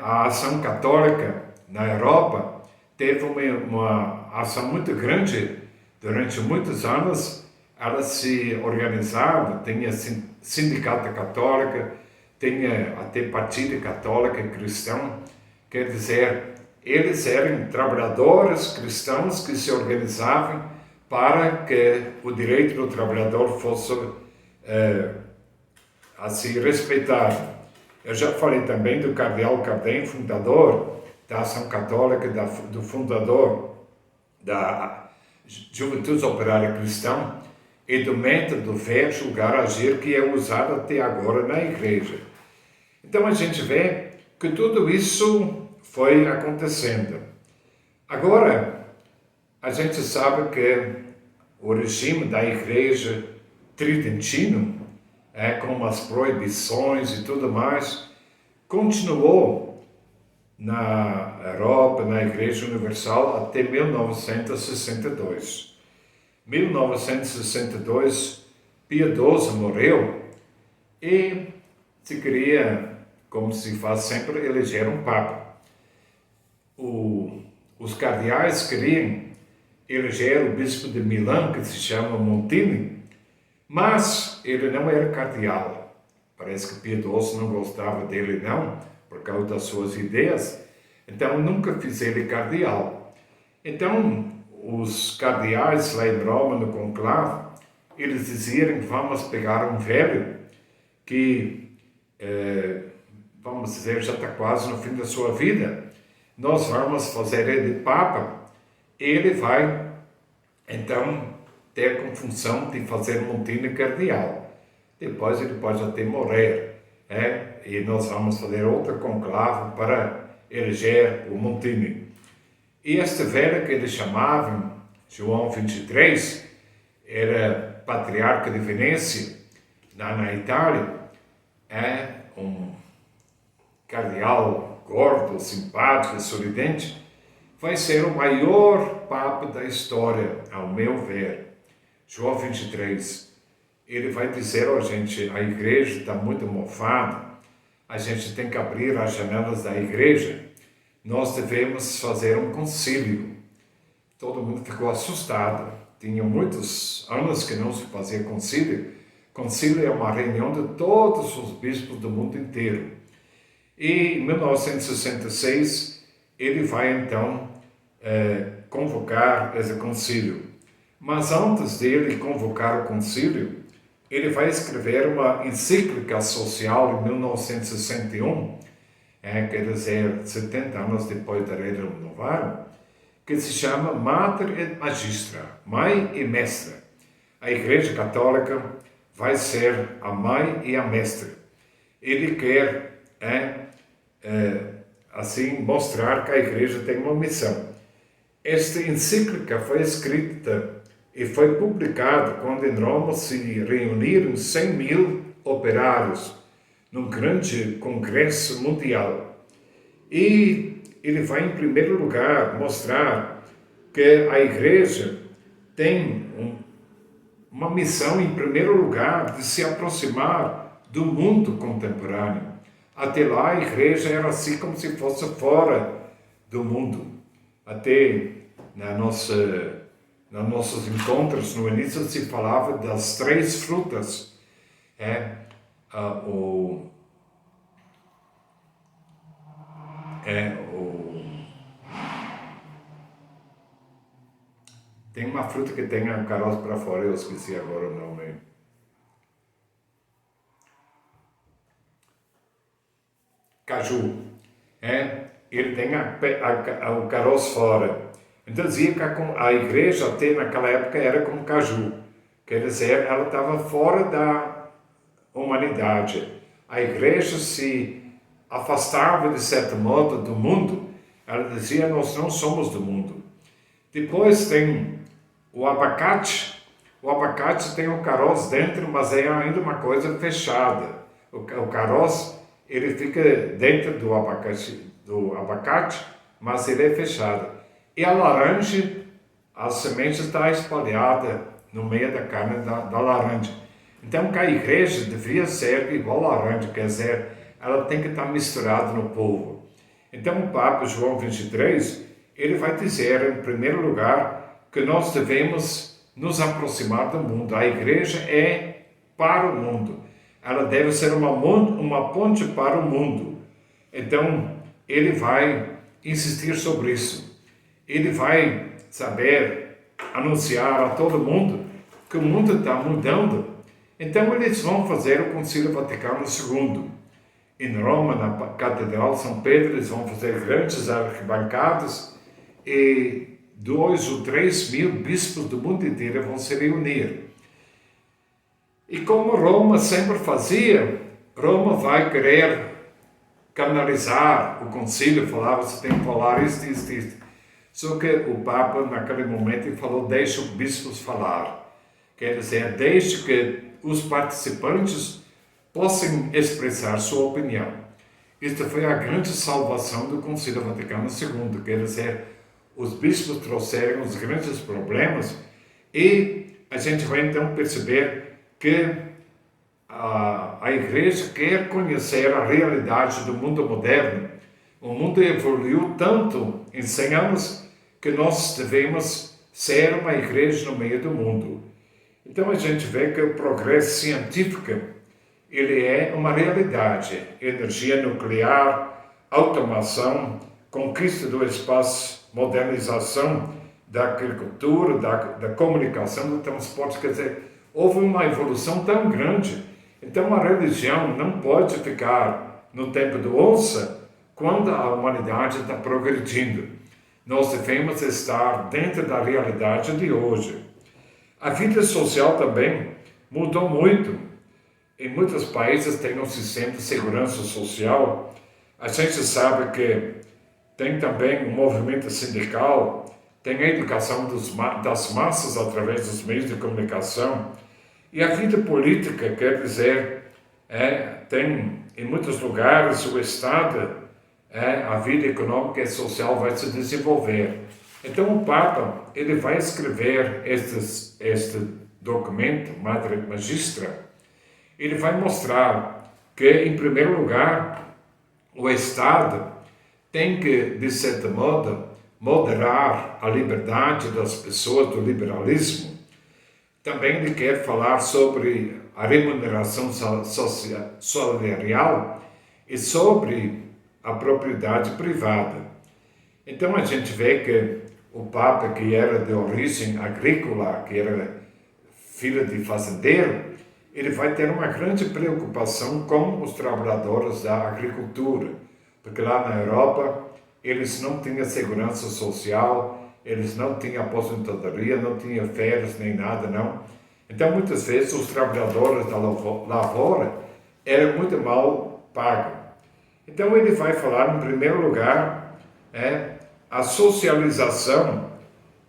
a ação católica na Europa teve uma ação muito grande durante muitos anos. Ela se organizava, tinha sindicato católico, tinha até partido católico cristão. Quer dizer, eles eram trabalhadores cristãos que se organizavam para que o direito do trabalhador fosse assim respeitado. Eu já falei também do cardeal Carden, fundador da Ação Católica, do fundador da Juventude Operária Cristã e do método ver, julgar, agir que é usado até agora na igreja. Então a gente vê que tudo isso foi acontecendo. Agora, a gente sabe que o regime da igreja tridentino, com as proibições e tudo mais, continuou na Europa, na Igreja Universal, até 1962. 1962, Pio XII morreu e se queria, como se faz sempre, eleger um Papa. Os cardeais queriam eleger o bispo de Milão, que se chama Montini, mas ele não era cardeal. Parece que Pio XII não gostava dele não, por causa das suas ideias, então nunca fez ele cardeal. Então, os cardeais lá em Roma, no conclave, eles diziam que vamos pegar um velho que, vamos dizer, já está quase no fim da sua vida. Nós vamos fazer ele Papa. Ele vai, então, ter como função de fazer Montini cardeal. Depois ele pode até morrer, e nós vamos fazer outra conclave para eleger o Montini. E este velho que eles chamavam João 23, era patriarca de Veneza, na Itália, um cardeal gordo, simpático, sorridente, vai ser o maior papa da história, ao meu ver. João 23, ele vai dizer a gente, a igreja está muito mofada, a gente tem que abrir as janelas da igreja, nós devemos fazer um concílio. Todo mundo ficou assustado, tinha muitos anos que não se fazia concílio. Concílio é uma reunião de todos os bispos do mundo inteiro. E em 1966, ele vai então convocar esse concílio. Mas antes dele convocar o concílio, ele vai escrever uma encíclica social em 1961, quer dizer, 70 anos depois da Rerum Novarum, que se chama Mater et Magistra, Mãe e Mestra. A Igreja Católica vai ser a mãe e a mestra. Ele quer, assim, mostrar que a Igreja tem uma missão. Esta encíclica foi escrita e foi publicado quando em Roma se reuniram 100.000 operários num grande congresso mundial. E ele vai, em primeiro lugar, mostrar que a igreja tem uma missão, em primeiro lugar, de se aproximar do mundo contemporâneo. Até lá, a igreja era assim como se fosse fora do mundo. Até nos nossos encontros, no início, se falava das 3 frutas. Tem uma fruta que tem a caroço para fora, eu esqueci agora o nome. Caju. Ele tem o caroço fora. Então dizia que a igreja até naquela época era como caju. Quer dizer, ela estava fora da humanidade. A igreja se afastava, de certo modo, do mundo. Ela dizia, nós não somos do mundo. Depois tem o abacate. O abacate tem o caroço dentro, mas é ainda uma coisa fechada. O caroço, ele fica dentro do abacate, mas ele é fechado. E a laranja, a semente está espalhada no meio da carne da laranja. Então, que a igreja deveria ser igual a laranja, quer dizer, ela tem que estar misturada no povo. Então, o Papa João 23, ele vai dizer, em primeiro lugar, que nós devemos nos aproximar do mundo. A igreja é para o mundo. Ela deve ser uma ponte para o mundo. Então, ele vai insistir sobre isso. Ele vai saber anunciar a todo mundo que o mundo está mudando. Então, eles vão fazer o Concílio Vaticano II. Em Roma, na Catedral de São Pedro, eles vão fazer grandes arquibancadas e 2 ou 3 mil bispos do mundo inteiro vão se reunir. E como Roma sempre fazia, Roma vai querer canalizar o concílio, falava, você tem que falar isto. Só que o Papa, naquele momento, falou, deixa os bispos falar. Quer dizer, deixe que os participantes possam expressar sua opinião. Esta foi a grande salvação do Concílio Vaticano II. Quer dizer, os bispos trouxeram os grandes problemas e a gente vai então perceber que a igreja quer conhecer a realidade do mundo moderno. O mundo evoluiu tanto em 100 anos que nós devemos ser uma igreja no meio do mundo. Então a gente vê que o progresso científico ele é uma realidade. Energia nuclear, automação, conquista do espaço, modernização da agricultura, da comunicação, do transporte. Quer dizer, houve uma evolução tão grande. Então a religião não pode ficar no tempo do onça quando a humanidade está progredindo. Nós devemos estar dentro da realidade de hoje. A vida social também mudou muito. Em muitos países tem um sistema de segurança social. A gente sabe que tem também um movimento sindical, tem a educação das massas através dos meios de comunicação. E a vida política, quer dizer, tem em muitos lugares o Estado, a vida econômica e social vai se desenvolver. Então o Papa ele vai escrever este documento, Mater Magistra. Ele vai mostrar que, em primeiro lugar, o Estado tem que, de certo modo, moderar a liberdade das pessoas do liberalismo. Também ele quer falar sobre a remuneração salarial e sobre a propriedade privada. Então a gente vê que o Papa, que era de origem agrícola, que era filho de fazendeiro, ele vai ter uma grande preocupação com os trabalhadores da agricultura, porque lá na Europa eles não tinham segurança social, eles não tinham aposentadoria, não tinham férias nem nada, não. Então muitas vezes os trabalhadores da lavoura eram muito mal pagos. Então ele vai falar, em primeiro lugar, a socialização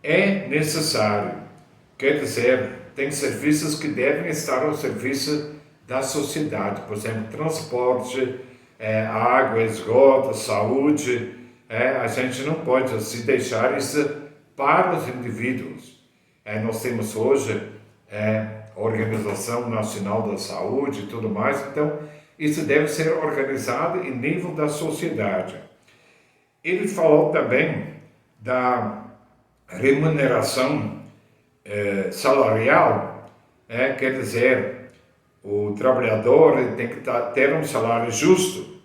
é necessária. Quer dizer, tem serviços que devem estar ao serviço da sociedade, por exemplo, transporte, água, esgoto, saúde. A gente não pode assim deixar isso para os indivíduos. Nós temos hoje a Organização Nacional da Saúde e tudo mais, então isso deve ser organizado em nível da sociedade. Ele falou também da remuneração salarial, quer dizer, o trabalhador tem que ter um salário justo,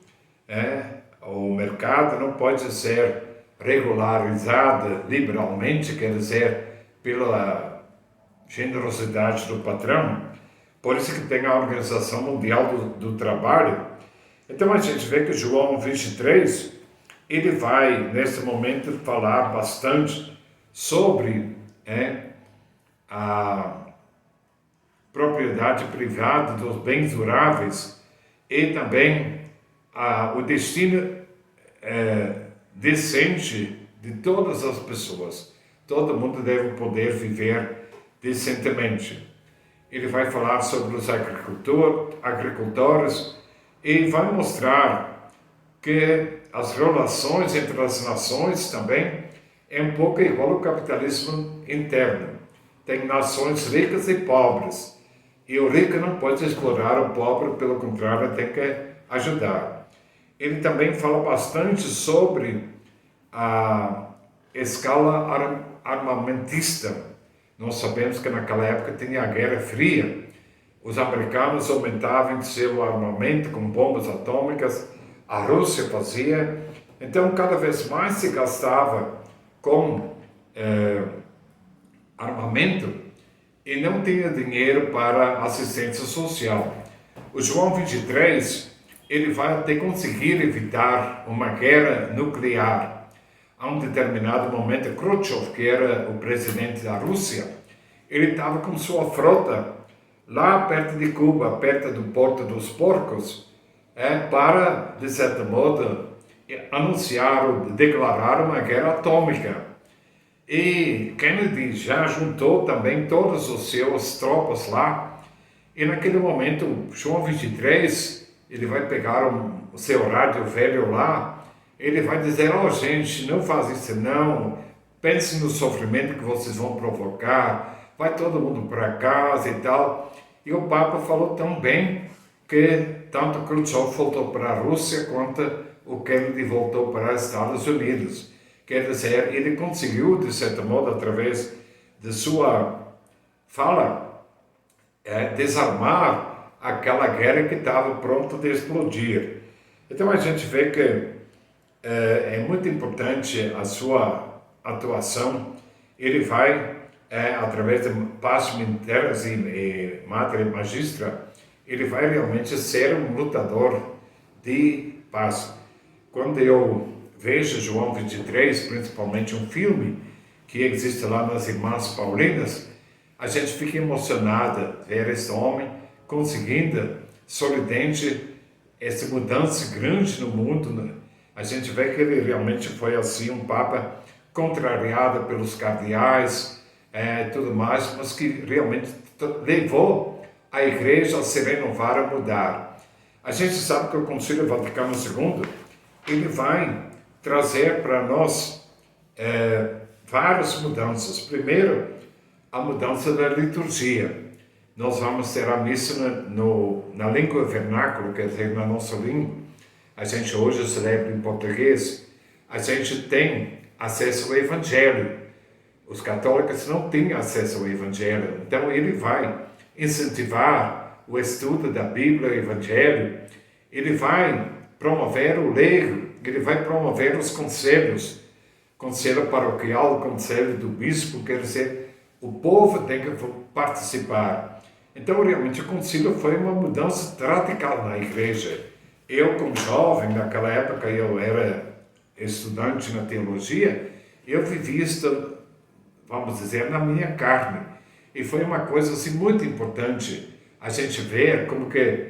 o mercado não pode ser regularizado liberalmente, quer dizer, pela generosidade do patrão. Por isso que tem a Organização Mundial do Trabalho. Então a gente vê que João 23, ele vai, nesse momento, falar bastante sobre a propriedade privada dos bens duráveis e também o destino decente de todas as pessoas. Todo mundo deve poder viver decentemente. Ele vai falar sobre os agricultores e vai mostrar que as relações entre as nações também é um pouco igual ao capitalismo interno. Tem nações ricas e pobres. E o rico não pode explorar o pobre, pelo contrário, tem que ajudar. Ele também fala bastante sobre a escala armamentista. Nós sabemos que naquela época tinha a Guerra Fria. Os americanos aumentavam seu armamento com bombas atômicas, a Rússia fazia. Então, cada vez mais se gastava com armamento e não tinha dinheiro para assistência social. O João 23, ele vai até conseguir evitar uma guerra nuclear. A um determinado momento, Khrushchev, que era o presidente da Rússia, ele estava com sua frota lá perto de Cuba, perto do Porto dos Porcos, para, de certo modo, anunciar ou declarar uma guerra atômica. E Kennedy já juntou também todas as suas tropas lá. E naquele momento, João 23, ele vai pegar o seu rádio velho lá, ele vai dizer, gente, não faz isso não, pense no sofrimento que vocês vão provocar, vai todo mundo para casa e tal. E o Papa falou tão bem que tanto Khrushchev voltou para a Rússia quanto o Kennedy voltou para os Estados Unidos. Quer dizer, ele conseguiu, de certo modo, através de sua fala, desarmar aquela guerra que estava pronta de explodir. Então a gente vê que é muito importante a sua atuação. Ele vai, através de Pacem in Terris e Mater Magistra, ele vai realmente ser um lutador de paz. Quando eu vejo João 23, principalmente um filme que existe lá nas Irmãs Paulinas, a gente fica emocionada ver esse homem conseguindo, sorridente, essa mudança grande no mundo, né? A gente vê que ele realmente foi assim um Papa contrariado pelos cardeais e tudo mais, mas que realmente levou a Igreja a se renovar, a mudar. A gente sabe que o Concílio Vaticano II, ele vai trazer para nós várias mudanças. Primeiro, a mudança da liturgia. Nós vamos ter a missa na língua vernácula, quer dizer, na nossa língua. A gente hoje celebra em português. A gente tem acesso ao Evangelho. Os católicos não têm acesso ao Evangelho. Então, ele vai incentivar o estudo da Bíblia, o Evangelho. Ele vai promover o leigo. Ele vai promover os conselhos. Conselho paroquial, conselho do bispo, quer dizer, o povo tem que participar. Então, realmente, o concílio foi uma mudança radical na igreja. Eu, como jovem, naquela época, eu era estudante na teologia, eu vivi isso, vamos dizer, na minha carne. E foi uma coisa assim, muito importante a gente ver como que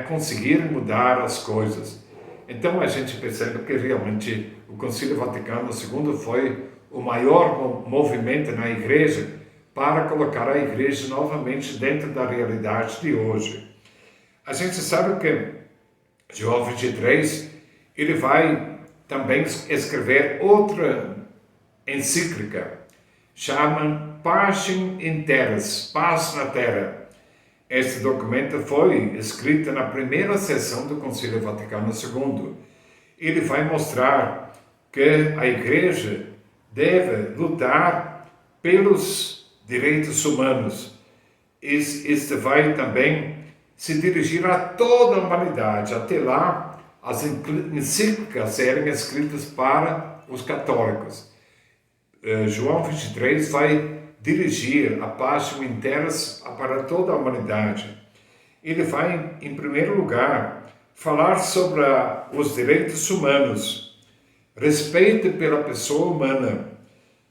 conseguir mudar as coisas. Então, a gente percebe que realmente o Concílio Vaticano II foi o maior movimento na igreja para colocar a igreja novamente dentro da realidade de hoje. A gente sabe que João 23, ele vai também escrever outra encíclica, chama Pacem in Terris, Paz na Terra. Este documento foi escrito na primeira sessão do Concílio Vaticano II. Ele vai mostrar que a igreja deve lutar pelos direitos humanos. Este vai também se dirigir a toda a humanidade. Até lá, as encíclicas eram escritas para os católicos. João 23 vai dirigir a página inteira para toda a humanidade. Ele vai, em primeiro lugar, falar sobre os direitos humanos, respeito pela pessoa humana.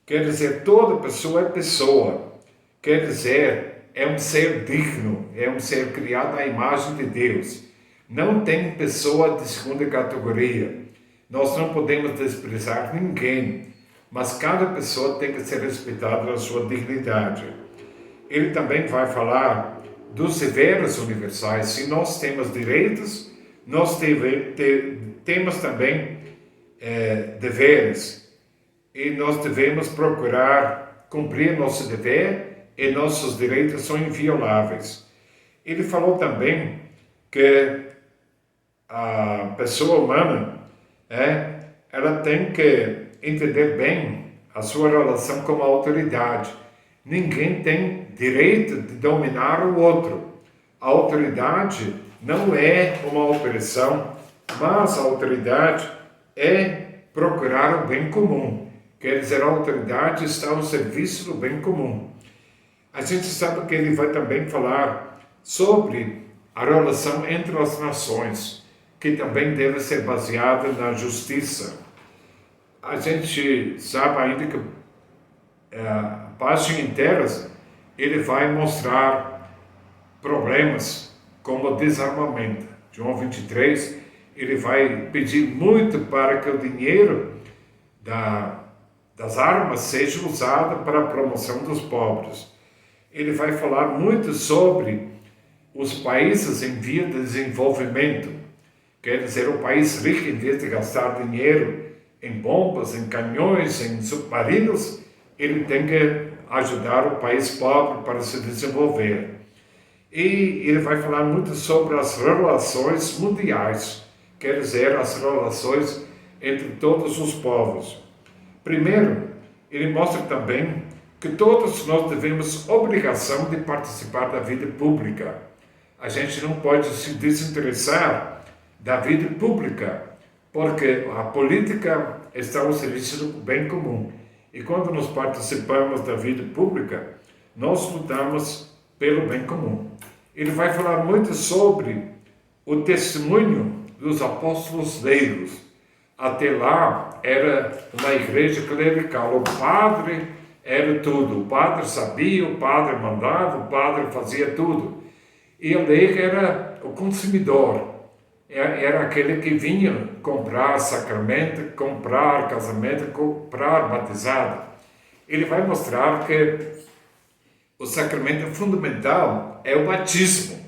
Quer dizer, toda pessoa é pessoa. Quer dizer, é um ser digno, é um ser criado à imagem de Deus. Não tem pessoa de segunda categoria. Nós não podemos desprezar ninguém, mas cada pessoa tem que ser respeitada na sua dignidade. Ele também vai falar dos deveres universais. Se nós temos direitos, nós temos também deveres. E nós devemos procurar cumprir nosso dever e nossos direitos são invioláveis. Ele falou também que a pessoa humana, ela tem que entender bem a sua relação com a autoridade. Ninguém tem direito de dominar o outro. A autoridade não é uma opressão, mas a autoridade é procurar o bem comum. Quer dizer, a autoridade está ao serviço do bem comum. A gente sabe que ele vai também falar sobre a relação entre as nações, que também deve ser baseada na justiça. A gente sabe ainda que a página inteira ele vai mostrar problemas como o desarmamento. João 23, ele vai pedir muito para que o dinheiro das armas seja usado para a promoção dos pobres. Ele vai falar muito sobre os países em via de desenvolvimento. Quer dizer, o país rico, em vez de gastar dinheiro em bombas, em canhões, em submarinos, ele tem que ajudar o país pobre para se desenvolver. E ele vai falar muito sobre as relações mundiais, quer dizer, as relações entre todos os povos. Primeiro, ele mostra também que todos nós devemos obrigação de participar da vida pública. A gente não pode se desinteressar da vida pública, porque a política está ao serviço do bem comum. E quando nós participamos da vida pública, nós lutamos pelo bem comum. Ele vai falar muito sobre o testemunho dos apóstolos leigos. Até lá era uma igreja clerical. O padre era tudo. O padre sabia, o padre mandava, o padre fazia tudo. E o leigo era o consumidor. Era aquele que vinha comprar sacramento, comprar casamento, comprar batizado. Ele vai mostrar que o sacramento fundamental é o batismo.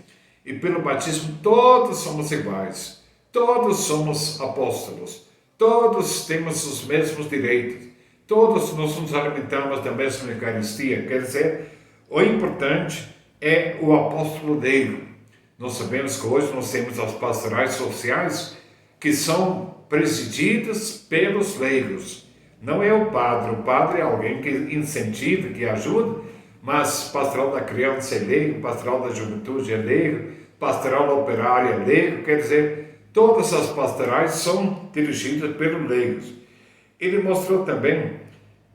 E pelo batismo todos somos iguais. Todos somos apóstolos. Todos temos os mesmos direitos. Todos nós nos alimentamos da mesma Eucaristia. Quer dizer, o importante é o apóstolo leigo. Nós sabemos que hoje nós temos as pastorais sociais que são presididas pelos leigos. Não é o padre é alguém que incentiva, que ajuda, mas pastoral da criança é leigo, pastoral da juventude é leigo, pastoral operária é leigo, quer dizer, todas as pastorais são dirigidas pelos leigos. Ele mostrou também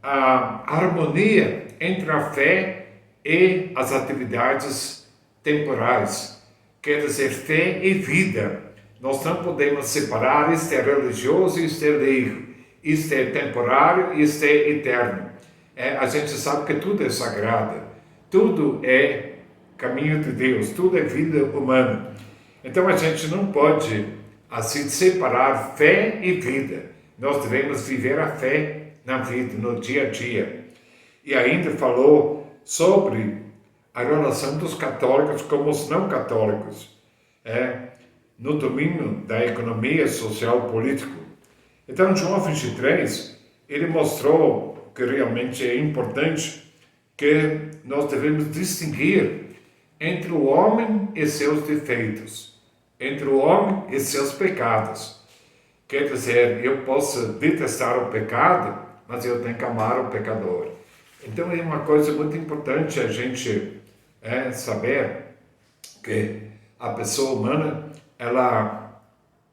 a harmonia entre a fé e as atividades temporais. Quer dizer, fé e vida. Nós não podemos separar, isto é religioso, isto é leigo, isto é temporário, isto é eterno. A gente sabe que tudo é sagrado, tudo é caminho de Deus, tudo é vida humana. Então a gente não pode assim separar fé e vida. Nós devemos viver a fé na vida, no dia a dia. E ainda falou sobre a relação dos católicos com os não católicos, no domínio da economia social e político. Então, João 23, ele mostrou que realmente é importante que nós devemos distinguir entre o homem e seus defeitos, entre o homem e seus pecados. Quer dizer, eu posso detestar o pecado, mas eu tenho que amar o pecador. Então, é uma coisa muito importante a gente saber que a pessoa humana, ela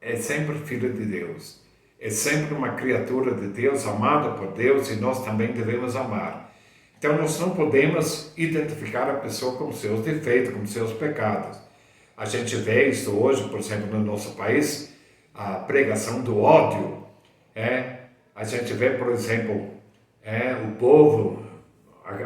é sempre filho de Deus. É sempre uma criatura de Deus, amada por Deus, e nós também devemos amar. Então, nós não podemos identificar a pessoa com seus defeitos, com seus pecados. A gente vê isso hoje, por exemplo, no nosso país, a pregação do ódio. A gente vê, por exemplo, o povo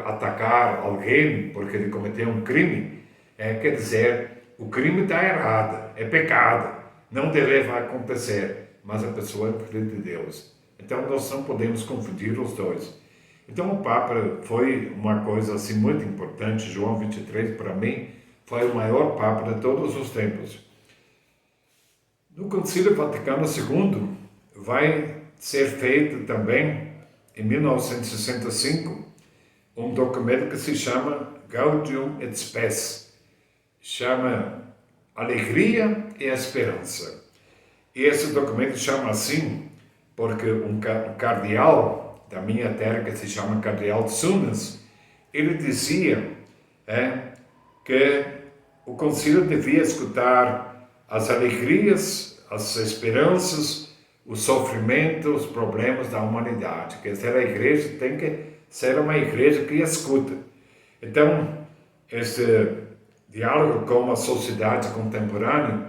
atacar alguém porque ele cometeu um crime. Quer dizer, o crime está errado, é pecado, não deve acontecer, mas a pessoa é filho de Deus. Então, nós não podemos confundir os dois. Então, o Papa foi uma coisa assim muito importante. João 23, para mim, foi o maior Papa de todos os tempos. No Concílio Vaticano II, vai ser feito também, em 1965, um documento que se chama Gaudium et Spes, chama Alegria e Esperança. E esse documento chama assim porque um cardeal da minha terra, que se chama Cardeal Sunas, ele dizia que o concílio devia escutar as alegrias, as esperanças, os sofrimentos, os problemas da humanidade. Quer dizer, a igreja tem que ser uma igreja que escuta. Então, esse diálogo com a sociedade contemporânea,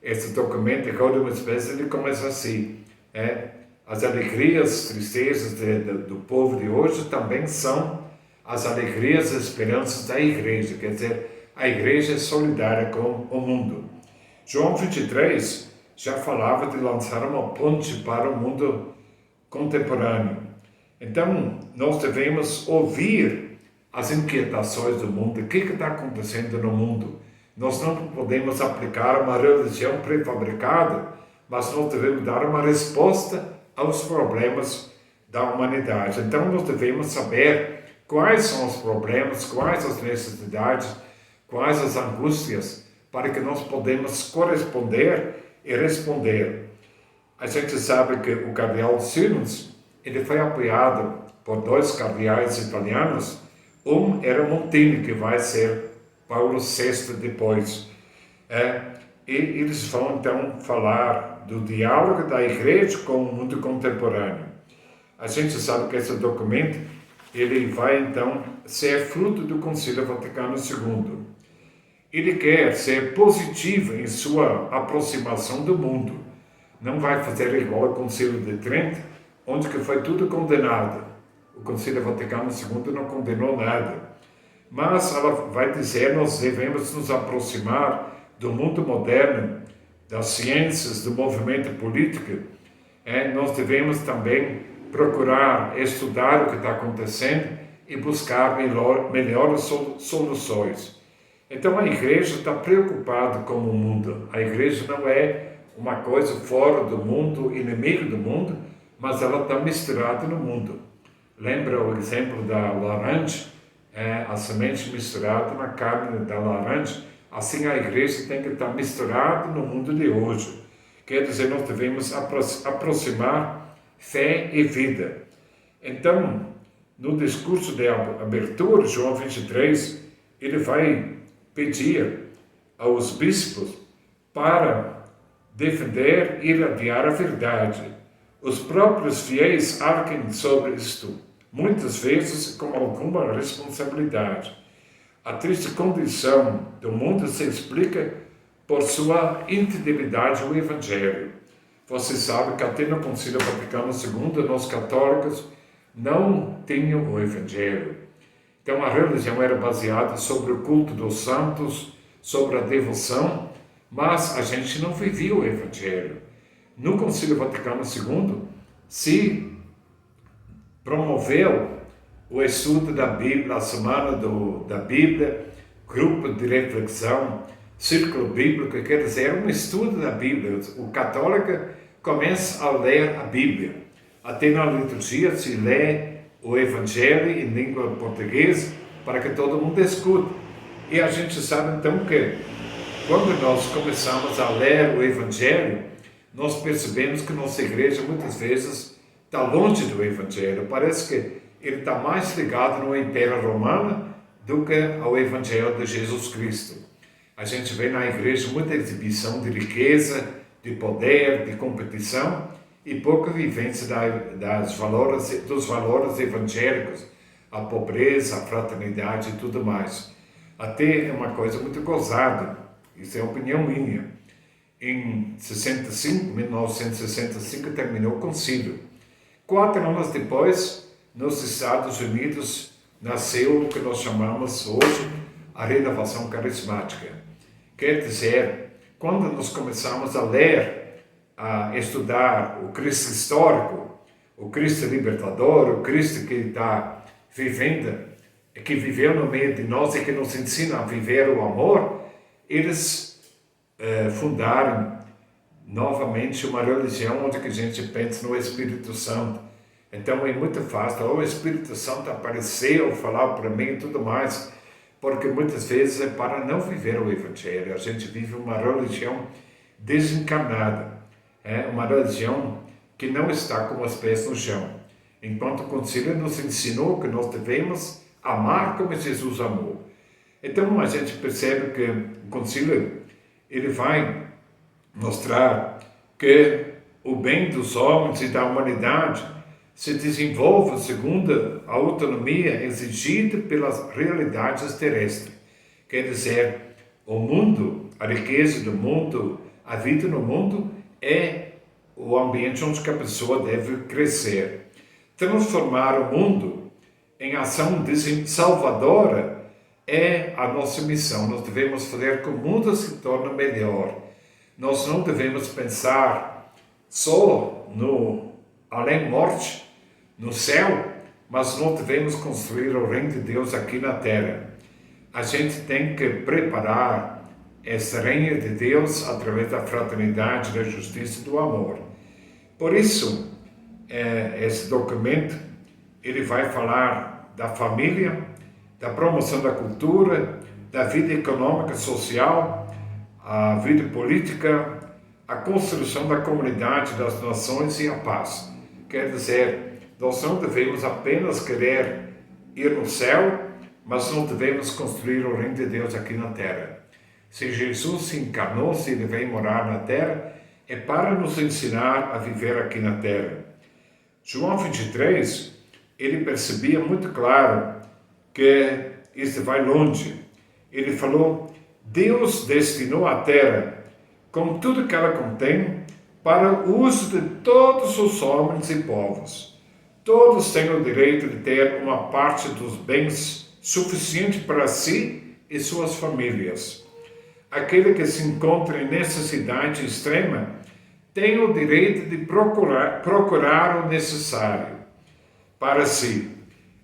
esse documento, Gaudium et Spes, ele começa assim. As alegrias, tristezas do povo de hoje também são as alegrias e esperanças da igreja. Quer dizer, a igreja é solidária com o mundo. João 23 já falava de lançar uma ponte para o mundo contemporâneo. Então, nós devemos ouvir as inquietações do mundo, o que está acontecendo no mundo. Nós não podemos aplicar uma religião prefabricada, mas nós devemos dar uma resposta aos problemas da humanidade. Então, nós devemos saber quais são os problemas, quais as necessidades, quais as angústias, para que nós podemos corresponder e responder. A gente sabe que o cardeal Sunas, ele foi apoiado por dois cardeais italianos. Um era Montini, que vai ser Paulo VI depois. E eles vão então falar do diálogo da igreja com o mundo contemporâneo. A gente sabe que esse documento ele vai então ser fruto do Concílio Vaticano II. Ele quer ser positivo em sua aproximação do mundo. Não vai fazer igual ao Concílio de Trento, onde que foi tudo condenado. O Concílio Vaticano II não condenou nada. Mas ela vai dizer, nós devemos nos aproximar do mundo moderno, das ciências, do movimento político. Nós devemos também procurar estudar o que está acontecendo e buscar melhores soluções. Então a igreja está preocupada com o mundo. A igreja não é uma coisa fora do mundo, inimigo do mundo, mas ela está misturada no mundo. Lembra o exemplo da laranja? A semente misturada na carne da laranja. Assim a igreja tem que estar misturada no mundo de hoje. Quer dizer, nós devemos aproximar fé e vida. Então, no discurso de abertura, João 23, ele vai pedir aos bispos para defender e irradiar a verdade. Os próprios fiéis arquem sobre isto, muitas vezes com alguma responsabilidade. A triste condição do mundo se explica por sua infidelidade ao Evangelho. Você sabe que até no Concílio Vaticano II, nós católicos não tínhamos o Evangelho. Então a religião era baseada sobre o culto dos santos, sobre a devoção, mas a gente não vivia o Evangelho. No Concílio Vaticano II se promoveu o estudo da Bíblia, a semana da Bíblia, grupo de reflexão, círculo bíblico, quer dizer, um estudo da Bíblia. O católico começa a ler a Bíblia. Até na liturgia se lê o Evangelho em língua portuguesa para que todo mundo escute. E a gente sabe então que quando nós começamos a ler o Evangelho, nós percebemos que nossa igreja muitas vezes está longe do Evangelho. Parece que ele está mais ligado no Império Romano do que ao Evangelho de Jesus Cristo. A gente vê na igreja muita exibição de riqueza, de poder, de competição e pouca vivência dos valores evangélicos, a pobreza, a fraternidade e tudo mais. Até é uma coisa muito gozada, isso é opinião minha. Em 1965 terminou o concílio. 4 anos depois, nos Estados Unidos, nasceu o que nós chamamos hoje a renovação carismática. Quer dizer, quando nós começamos a ler, a estudar o Cristo histórico, o Cristo libertador, o Cristo que está vivendo, que viveu no meio de nós e que nos ensina a viver o amor, eles fundaram novamente uma religião onde a gente pensa no Espírito Santo. Então é muito fácil, o Espírito Santo apareceu, falar para mim e tudo mais, porque muitas vezes é para não viver o Evangelho. A gente vive uma religião desencarnada, uma religião que não está com os pés no chão. Enquanto o Concílio nos ensinou que nós devemos amar como Jesus amou. Então a gente percebe que o Concílio ele vai mostrar que o bem dos homens e da humanidade se desenvolve segundo a autonomia exigida pelas realidades terrestres. Quer dizer, o mundo, a riqueza do mundo, a vida no mundo é o ambiente onde a pessoa deve crescer. Transformar o mundo em ação salvadora é a nossa missão. Nós devemos fazer com que o mundo se torne melhor. Nós não devemos pensar só no além-morte, no céu, mas nós devemos construir o reino de Deus aqui na terra. A gente tem que preparar esse reino de Deus através da fraternidade, da justiça e do amor. Por isso, esse documento ele vai falar da família, da promoção da cultura, da vida econômica, social, a vida política, a construção da comunidade, das nações e a paz. Quer dizer, nós não devemos apenas querer ir no céu, mas não devemos construir o reino de Deus aqui na terra. Se Jesus se encarnou, se ele veio morar na terra, é para nos ensinar a viver aqui na terra. João 23, ele percebia muito claro que isso vai longe. Ele falou, Deus destinou a terra, com tudo que ela contém, para o uso de todos os homens e povos. Todos têm o direito de ter uma parte dos bens suficiente para si e suas famílias. Aquele que se encontra em necessidade extrema tem o direito de procurar o necessário para si,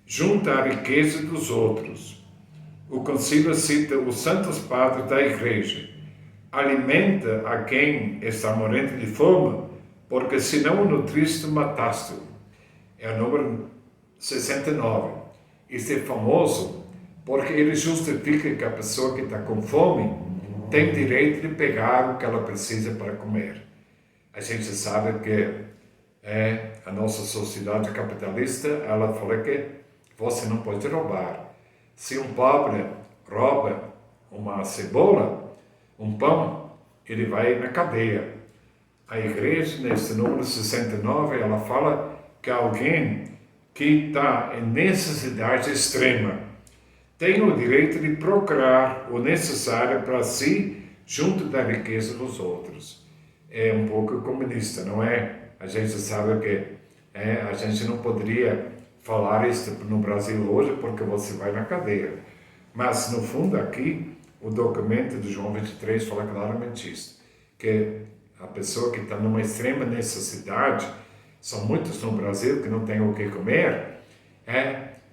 junto à riqueza dos outros. O Concílio cita os santos padres da Igreja. Alimenta a quem está morrendo de fome, porque se não o nutriste, mataste-o. É o número 69. Isso é famoso porque ele justifica que a pessoa que está com fome tem direito de pegar o que ela precisa para comer. A gente sabe que a nossa sociedade capitalista, ela fala que você não pode roubar. Se um pobre rouba uma cebola, um pão, ele vai na cadeia. A igreja, nesse número 69, ela fala que alguém que está em necessidade extrema tem o direito de procurar o necessário para si junto da riqueza dos outros. É um pouco comunista, não é? A gente sabe que a gente não poderia falar isso no Brasil hoje porque você vai na cadeia. Mas, no fundo, aqui, o documento de João 23 fala claramente isso, que a pessoa que está numa extrema necessidade, são muitos no Brasil que não têm o que comer,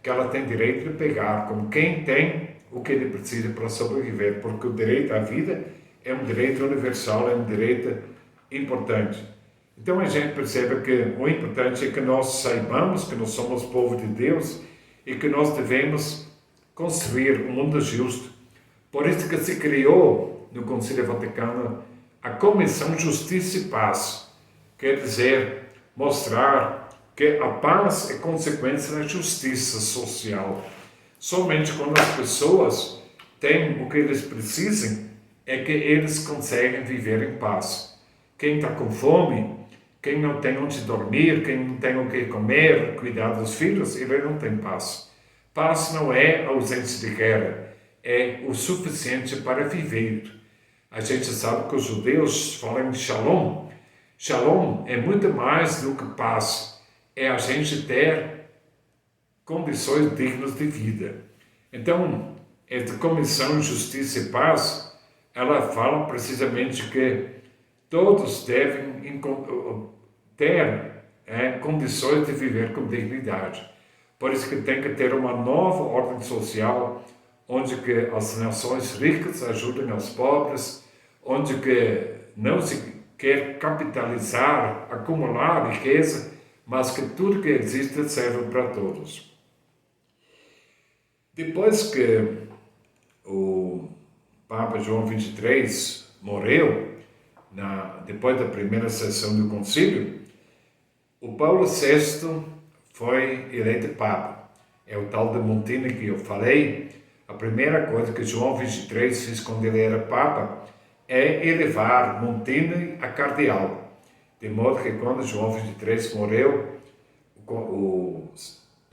que ela tem direito de pegar, como quem tem o que ele precisa para sobreviver, porque o direito à vida é um direito universal, é um direito importante. Então a gente percebe que o importante é que nós saibamos que nós somos povo de Deus e que nós devemos construir um mundo justo. Por isso que se criou no Concílio Vaticano a Comissão Justiça e Paz. Quer dizer, mostrar que a paz é consequência da justiça social. Somente quando as pessoas têm o que eles precisam é que eles conseguem viver em paz. quem está com fome, quem não tem onde dormir, quem não tem o que comer, cuidar dos filhos, ele não tem paz. Paz não é ausência de guerra, é o suficiente para viver. A gente sabe que os judeus falam em shalom. Shalom é muito mais do que paz, é a gente ter condições dignas de vida. Então, esta Comissão Justiça e Paz, ela fala precisamente que todos devem ter condições de viver com dignidade. Por isso que tem que ter uma nova ordem social, onde que as nações ricas ajudem os pobres, onde que não se quer capitalizar, acumular riqueza, mas que tudo que existe serve para todos. Depois que o Papa João XXIII morreu, depois da primeira sessão do concílio, o Paulo VI foi eleito Papa. É o tal de Montini que eu falei. A primeira coisa que João XXIII fez quando ele era Papa é elevar Montini a cardeal. De modo que quando João XXIII morreu, o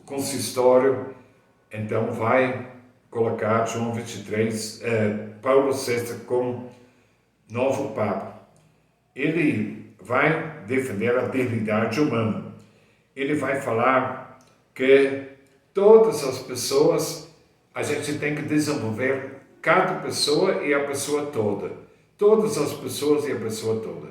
consistório então vai colocar João XXIII, Paulo VI como novo Papa. Ele vai defender a dignidade humana. Ele vai falar que todas as pessoas, a gente tem que desenvolver cada pessoa e a pessoa toda. Todas as pessoas e a pessoa toda.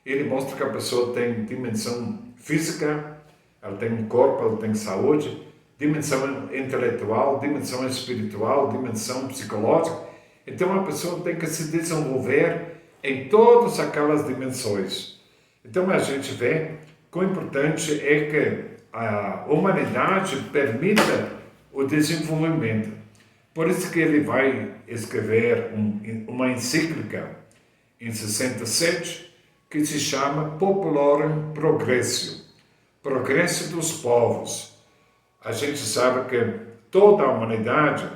Ele mostra que a pessoa tem dimensão física, ela tem um corpo, ela tem saúde, dimensão intelectual, dimensão espiritual, dimensão psicológica. Então a pessoa tem que se desenvolver em todas aquelas dimensões. Então a gente vê que o importante é que a humanidade permita o desenvolvimento. Por isso que ele vai escrever uma encíclica em 67 que se chama Populorum Progressio, Progresso dos Povos. A gente sabe que toda a humanidade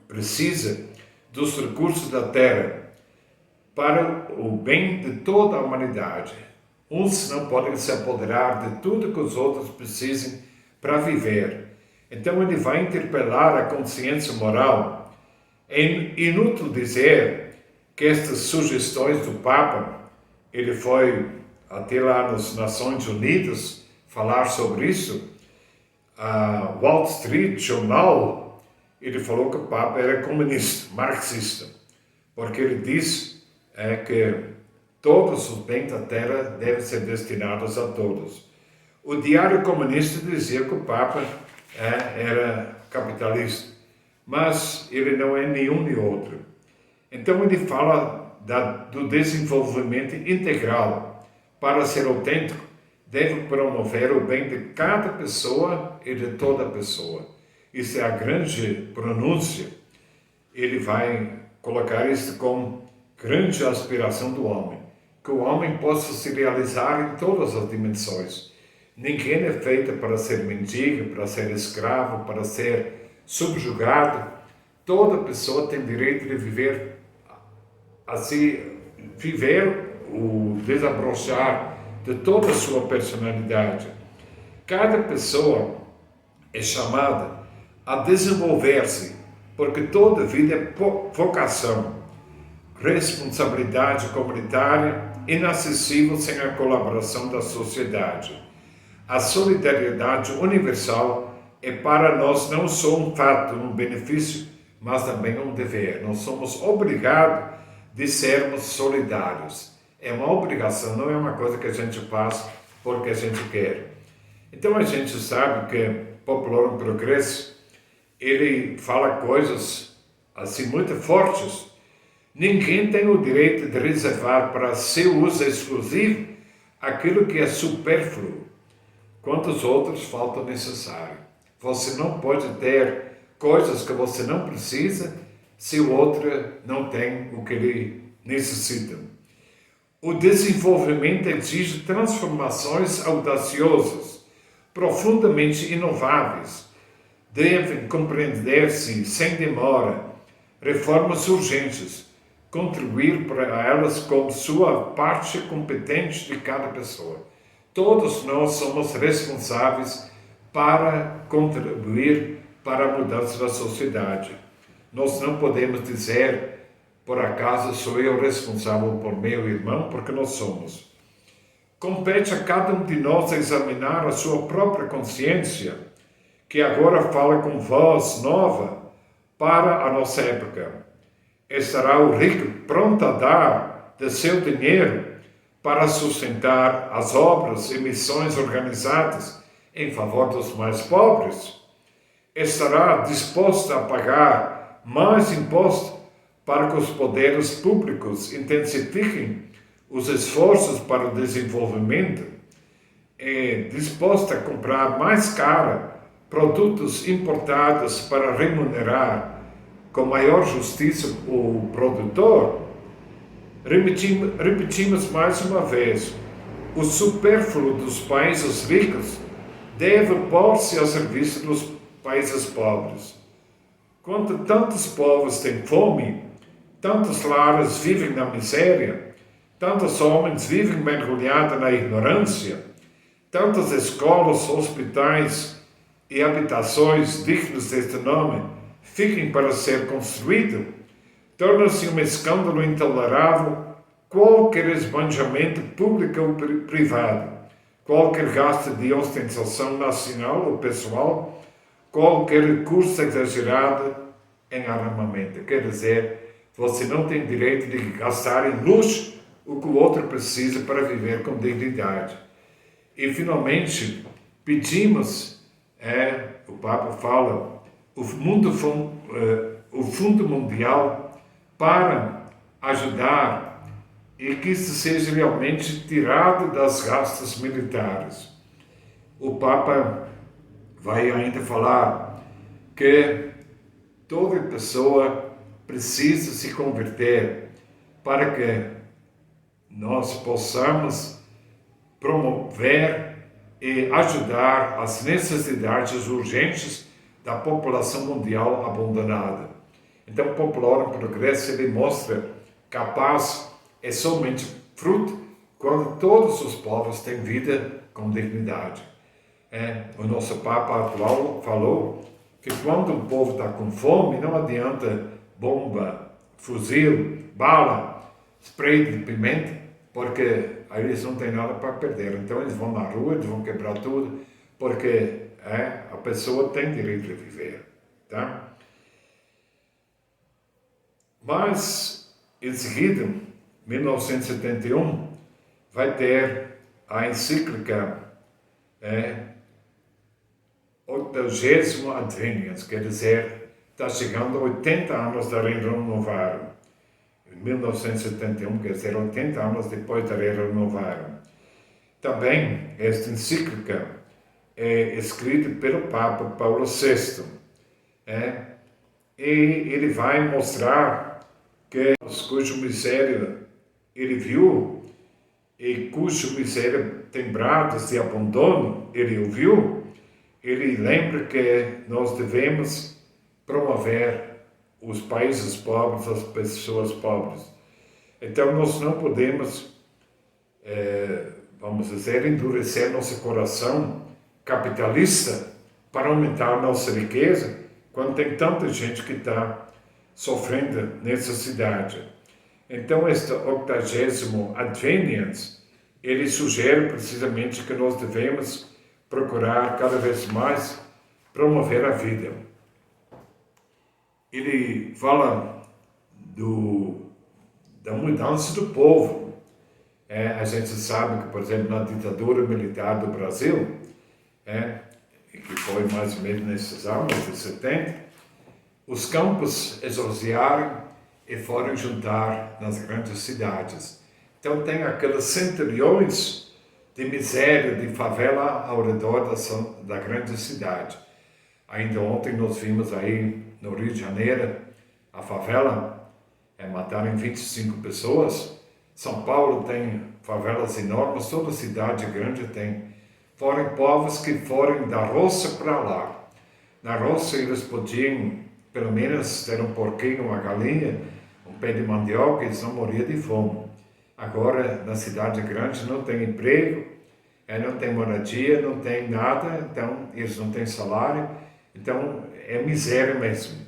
precisa dos recursos da terra para o bem de toda a humanidade. Uns não podem se apoderar de tudo que os outros precisem para viver. Então ele vai interpelar a consciência moral. É inútil dizer que estas sugestões do Papa, ele foi até lá nas Nações Unidas falar sobre isso. A Wall Street Journal, ele falou que o Papa era comunista, marxista, porque ele disse que todos os bens da terra devem ser destinados a todos. O Diário Comunista dizia que o Papa era capitalista, mas ele não é nenhum nem outro. Então ele fala do desenvolvimento integral. Para ser autêntico, deve promover o bem de cada pessoa e de toda pessoa. Isso é a grande pronúncia. Ele vai colocar isso como grande aspiração do homem, que o homem possa se realizar em todas as dimensões. Ninguém é feito para ser mendigo, para ser escravo, para ser subjugado. Toda pessoa tem direito de viver assim, viver o desabrochar de toda a sua personalidade. Cada pessoa é chamada a desenvolver-se, porque toda vida é vocação, responsabilidade comunitária, inacessível sem a colaboração da sociedade. A solidariedade universal é para nós não só um fato, um benefício, mas também um dever. Nós somos obrigados de sermos solidários. É uma obrigação, não é uma coisa que a gente faz porque a gente quer. Então a gente sabe que Populorum Progresso, ele fala coisas assim muito fortes. Ninguém tem o direito de reservar para seu uso exclusivo aquilo que é supérfluo, quantos outros faltam necessário. Você não pode ter coisas que você não precisa se o outro não tem o que ele necessita. O desenvolvimento exige transformações audaciosas, profundamente inováveis. Devem compreender-se sem demora reformas urgentes, contribuir para elas com sua parte competente de cada pessoa. Todos nós somos responsáveis para contribuir para a mudança da sociedade. Nós não podemos dizer, por acaso sou eu responsável por meu irmão, porque nós somos. Compete a cada um de nós examinar a sua própria consciência, que agora fala com voz nova para a nossa época. Estará o rico pronto a dar de seu dinheiro para sustentar as obras e missões organizadas em favor dos mais pobres? Estará disposto a pagar mais imposto para que os poderes públicos intensifiquem os esforços para o desenvolvimento? É disposto a comprar mais caro produtos importados para remunerar com maior justiça o produtor? Repetimos mais uma vez, o supérfluo dos países ricos deve pôr-se a serviço dos países pobres. Quando tantos povos têm fome, tantos lares vivem na miséria, tantos homens vivem mergulhados na ignorância, tantas escolas, hospitais e habitações dignas deste nome fiquem para ser construído, torna-se um escândalo intolerável qualquer esbanjamento público ou privado, qualquer gasto de ostentação nacional ou pessoal, qualquer recurso exagerado em armamento. Quer dizer, você não tem direito de gastar em luxo o que o outro precisa para viver com dignidade. E, finalmente, pedimos, o Papa fala, o Fundo Mundial para ajudar e que isso seja realmente tirado das gastos militares. O Papa vai ainda falar que toda pessoa precisa se converter para que nós possamos promover e ajudar as necessidades urgentes da população mundial abandonada. Então, o Popular em Progresso ele mostra que a paz é somente fruto quando todos os povos têm vida com dignidade. O nosso Papa atual falou que quando um povo está com fome, não adianta bomba, fuzil, bala, spray de pimenta, porque aí eles não têm nada para perder. Então eles vão na rua, eles vão quebrar tudo, porque a pessoa tem direito de viver. Tá? Mas, em seguida, 1971, vai ter a encíclica 80 Adveniens, quer dizer, está chegando a 80 anos da Reino Novarum. Em 1971, quer dizer, 80 anos depois da Reino Novarum. Também, esta encíclica é escrita pelo Papa Paulo VI. E ele vai mostrar que cujo miséria ele viu e cujo miséria tem brados de abandono ele ouviu, ele lembra que nós devemos promover os países pobres, as pessoas pobres. Então nós não podemos, vamos dizer, endurecer nosso coração capitalista para aumentar nossa riqueza, quando tem tanta gente que está sofrendo necessidade. Então, este 80 Adveniens, ele sugere precisamente que nós devemos procurar cada vez mais promover a vida. Ele fala da mudança do povo. A gente sabe que, por exemplo, na ditadura militar do Brasil, que foi mais ou menos nesses anos de 70, os campos esvaziaram e foram juntar nas grandes cidades. Então tem aqueles centuriões de miséria, de favela ao redor da grande cidade. Ainda ontem nós vimos aí no Rio de Janeiro a favela, mataram 25 pessoas. São Paulo tem favelas enormes, toda cidade grande tem. Foram povos que foram da roça para lá. Na roça eles podiam, pelo menos, ter um porquinho, uma galinha, um pé de mandioca, eles não morriam de fome. Agora, na cidade grande, não tem emprego, não tem moradia, não tem nada, então eles não têm salário, então é miséria mesmo.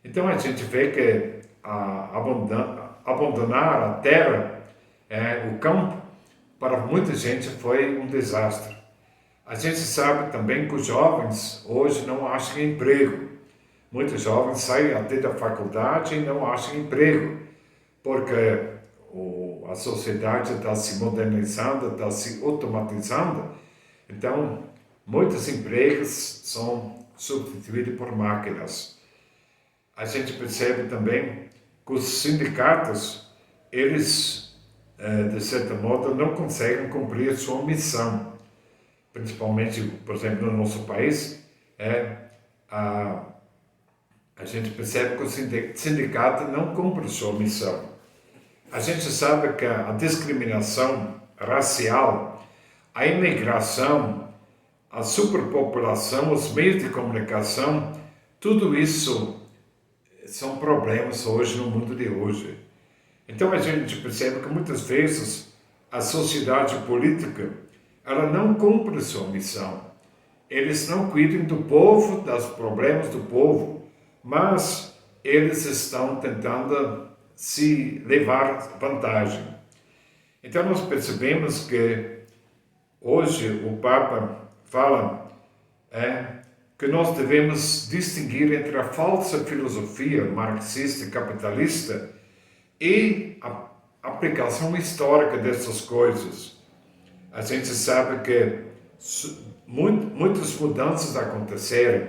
Então a gente vê que abandonar a terra, o campo, para muita gente foi um desastre. A gente sabe também que os jovens hoje não acham emprego. Muitos jovens saem até da faculdade e não acham emprego, porque a sociedade está se modernizando, está se automatizando. Então, muitos empregos são substituídos por máquinas. A gente percebe também que os sindicatos, eles, de certo modo, não conseguem cumprir a sua missão. Principalmente, por exemplo, no nosso país, a gente percebe que o sindicato não cumpre sua missão. A gente sabe que a discriminação racial, a imigração, a superpopulação, os meios de comunicação, tudo isso são problemas hoje no mundo de hoje. Então a gente percebe que muitas vezes a sociedade política, ela não cumpre sua missão. Eles não cuidam do povo, dos problemas do povo, mas eles estão tentando se levar vantagem. Então nós percebemos que hoje o Papa fala que nós devemos distinguir entre a falsa filosofia marxista e capitalista e a aplicação histórica dessas coisas. A gente sabe que muitas mudanças aconteceram.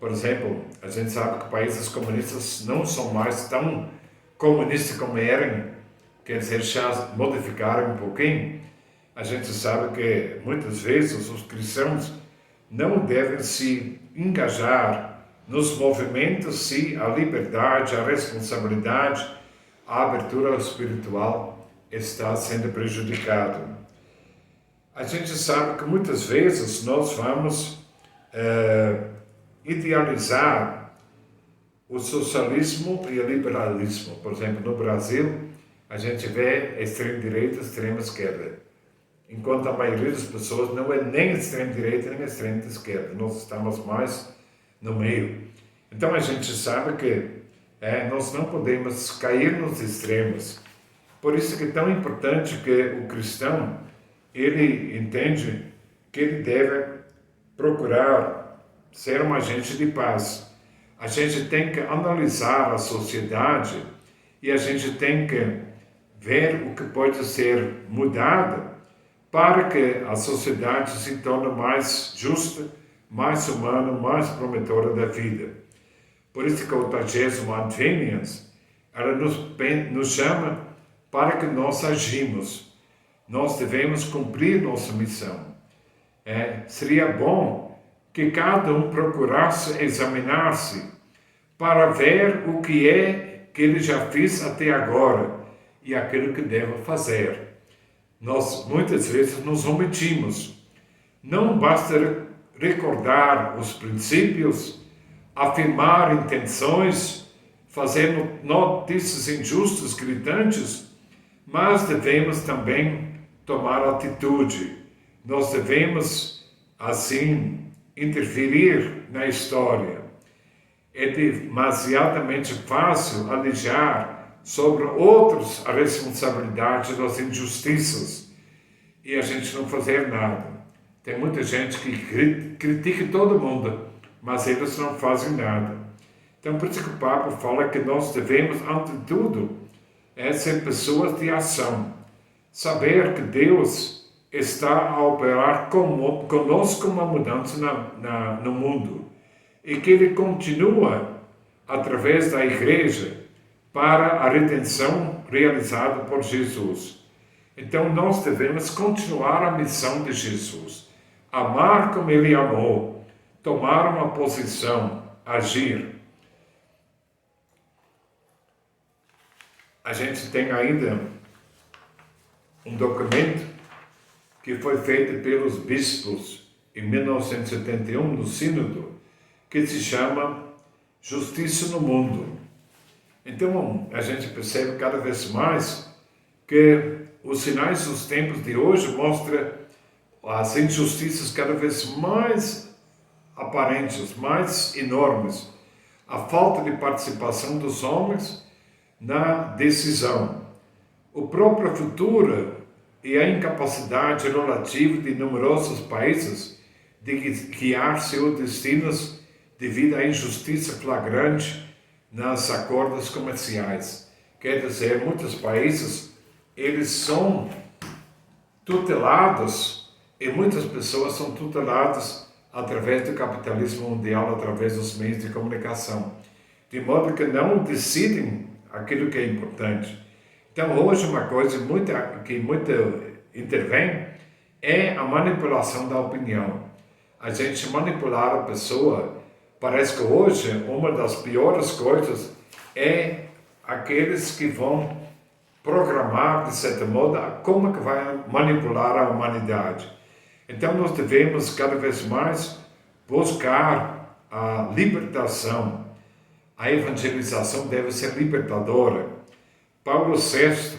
Por exemplo, a gente sabe que países comunistas não são mais tão comunistas como eram, quer dizer, já modificaram um pouquinho. A gente sabe que muitas vezes os cristãos não devem se engajar nos movimentos se a liberdade, a responsabilidade, a abertura espiritual está sendo prejudicada. A gente sabe que muitas vezes nós vamos idealizar o socialismo e o liberalismo. Por exemplo, no Brasil, a gente vê extrema-direita e extrema-esquerda, enquanto a maioria das pessoas não é nem extrema-direita nem extrema-esquerda. Nós estamos mais no meio. Então a gente sabe que nós não podemos cair nos extremos. Por isso que é tão importante que o cristão, ele entende que ele deve procurar ser um agente de paz. A gente tem que analisar a sociedade e a gente tem que ver o que pode ser mudado para que a sociedade se torne mais justa, mais humana, mais prometora da vida. Por isso que o 80º Adveniens, ela nos chama para que nós agimos. Nós devemos cumprir nossa missão. Seria bom que cada um procurasse examinar-se para ver o que é que ele já fez até agora e aquilo que deve fazer. Nós muitas vezes nos omitimos. Não basta recordar os princípios, afirmar intenções, fazer notícias injustas, gritantes, mas devemos também tomar atitude. Nós devemos, assim, interferir na história. É demasiadamente fácil alijar sobre outros a responsabilidade das injustiças e a gente não fazer nada. Tem muita gente que critica todo mundo, mas eles não fazem nada. Então, por isso que o Papa fala que nós devemos, ante tudo, ser pessoas de ação. Saber que Deus está a operar conosco uma mudança no mundo e que Ele continua através da Igreja para a redenção realizada por Jesus. Então nós devemos continuar a missão de Jesus, amar como Ele amou, tomar uma posição, agir. A gente tem ainda um documento que foi feito pelos bispos em 1971 no Sínodo, que se chama Justiça no Mundo. Então, a gente percebe cada vez mais que os sinais dos tempos de hoje mostram as injustiças cada vez mais aparentes, mais enormes. A falta de participação dos homens na decisão. O próprio futuro e a incapacidade relativa de numerosos países de guiar seus destinos devido à injustiça flagrante nos acordos comerciais. Quer dizer, muitos países, eles são tutelados e muitas pessoas são tuteladas através do capitalismo mundial, através dos meios de comunicação, de modo que não decidem aquilo que é importante. Então, hoje, uma coisa que muito intervém é a manipulação da opinião. A gente manipular a pessoa. Parece que hoje uma das piores coisas é aqueles que vão programar, de certa modo, como que vai manipular a humanidade. Então, nós devemos cada vez mais buscar a libertação. A evangelização deve ser libertadora. Paulo VI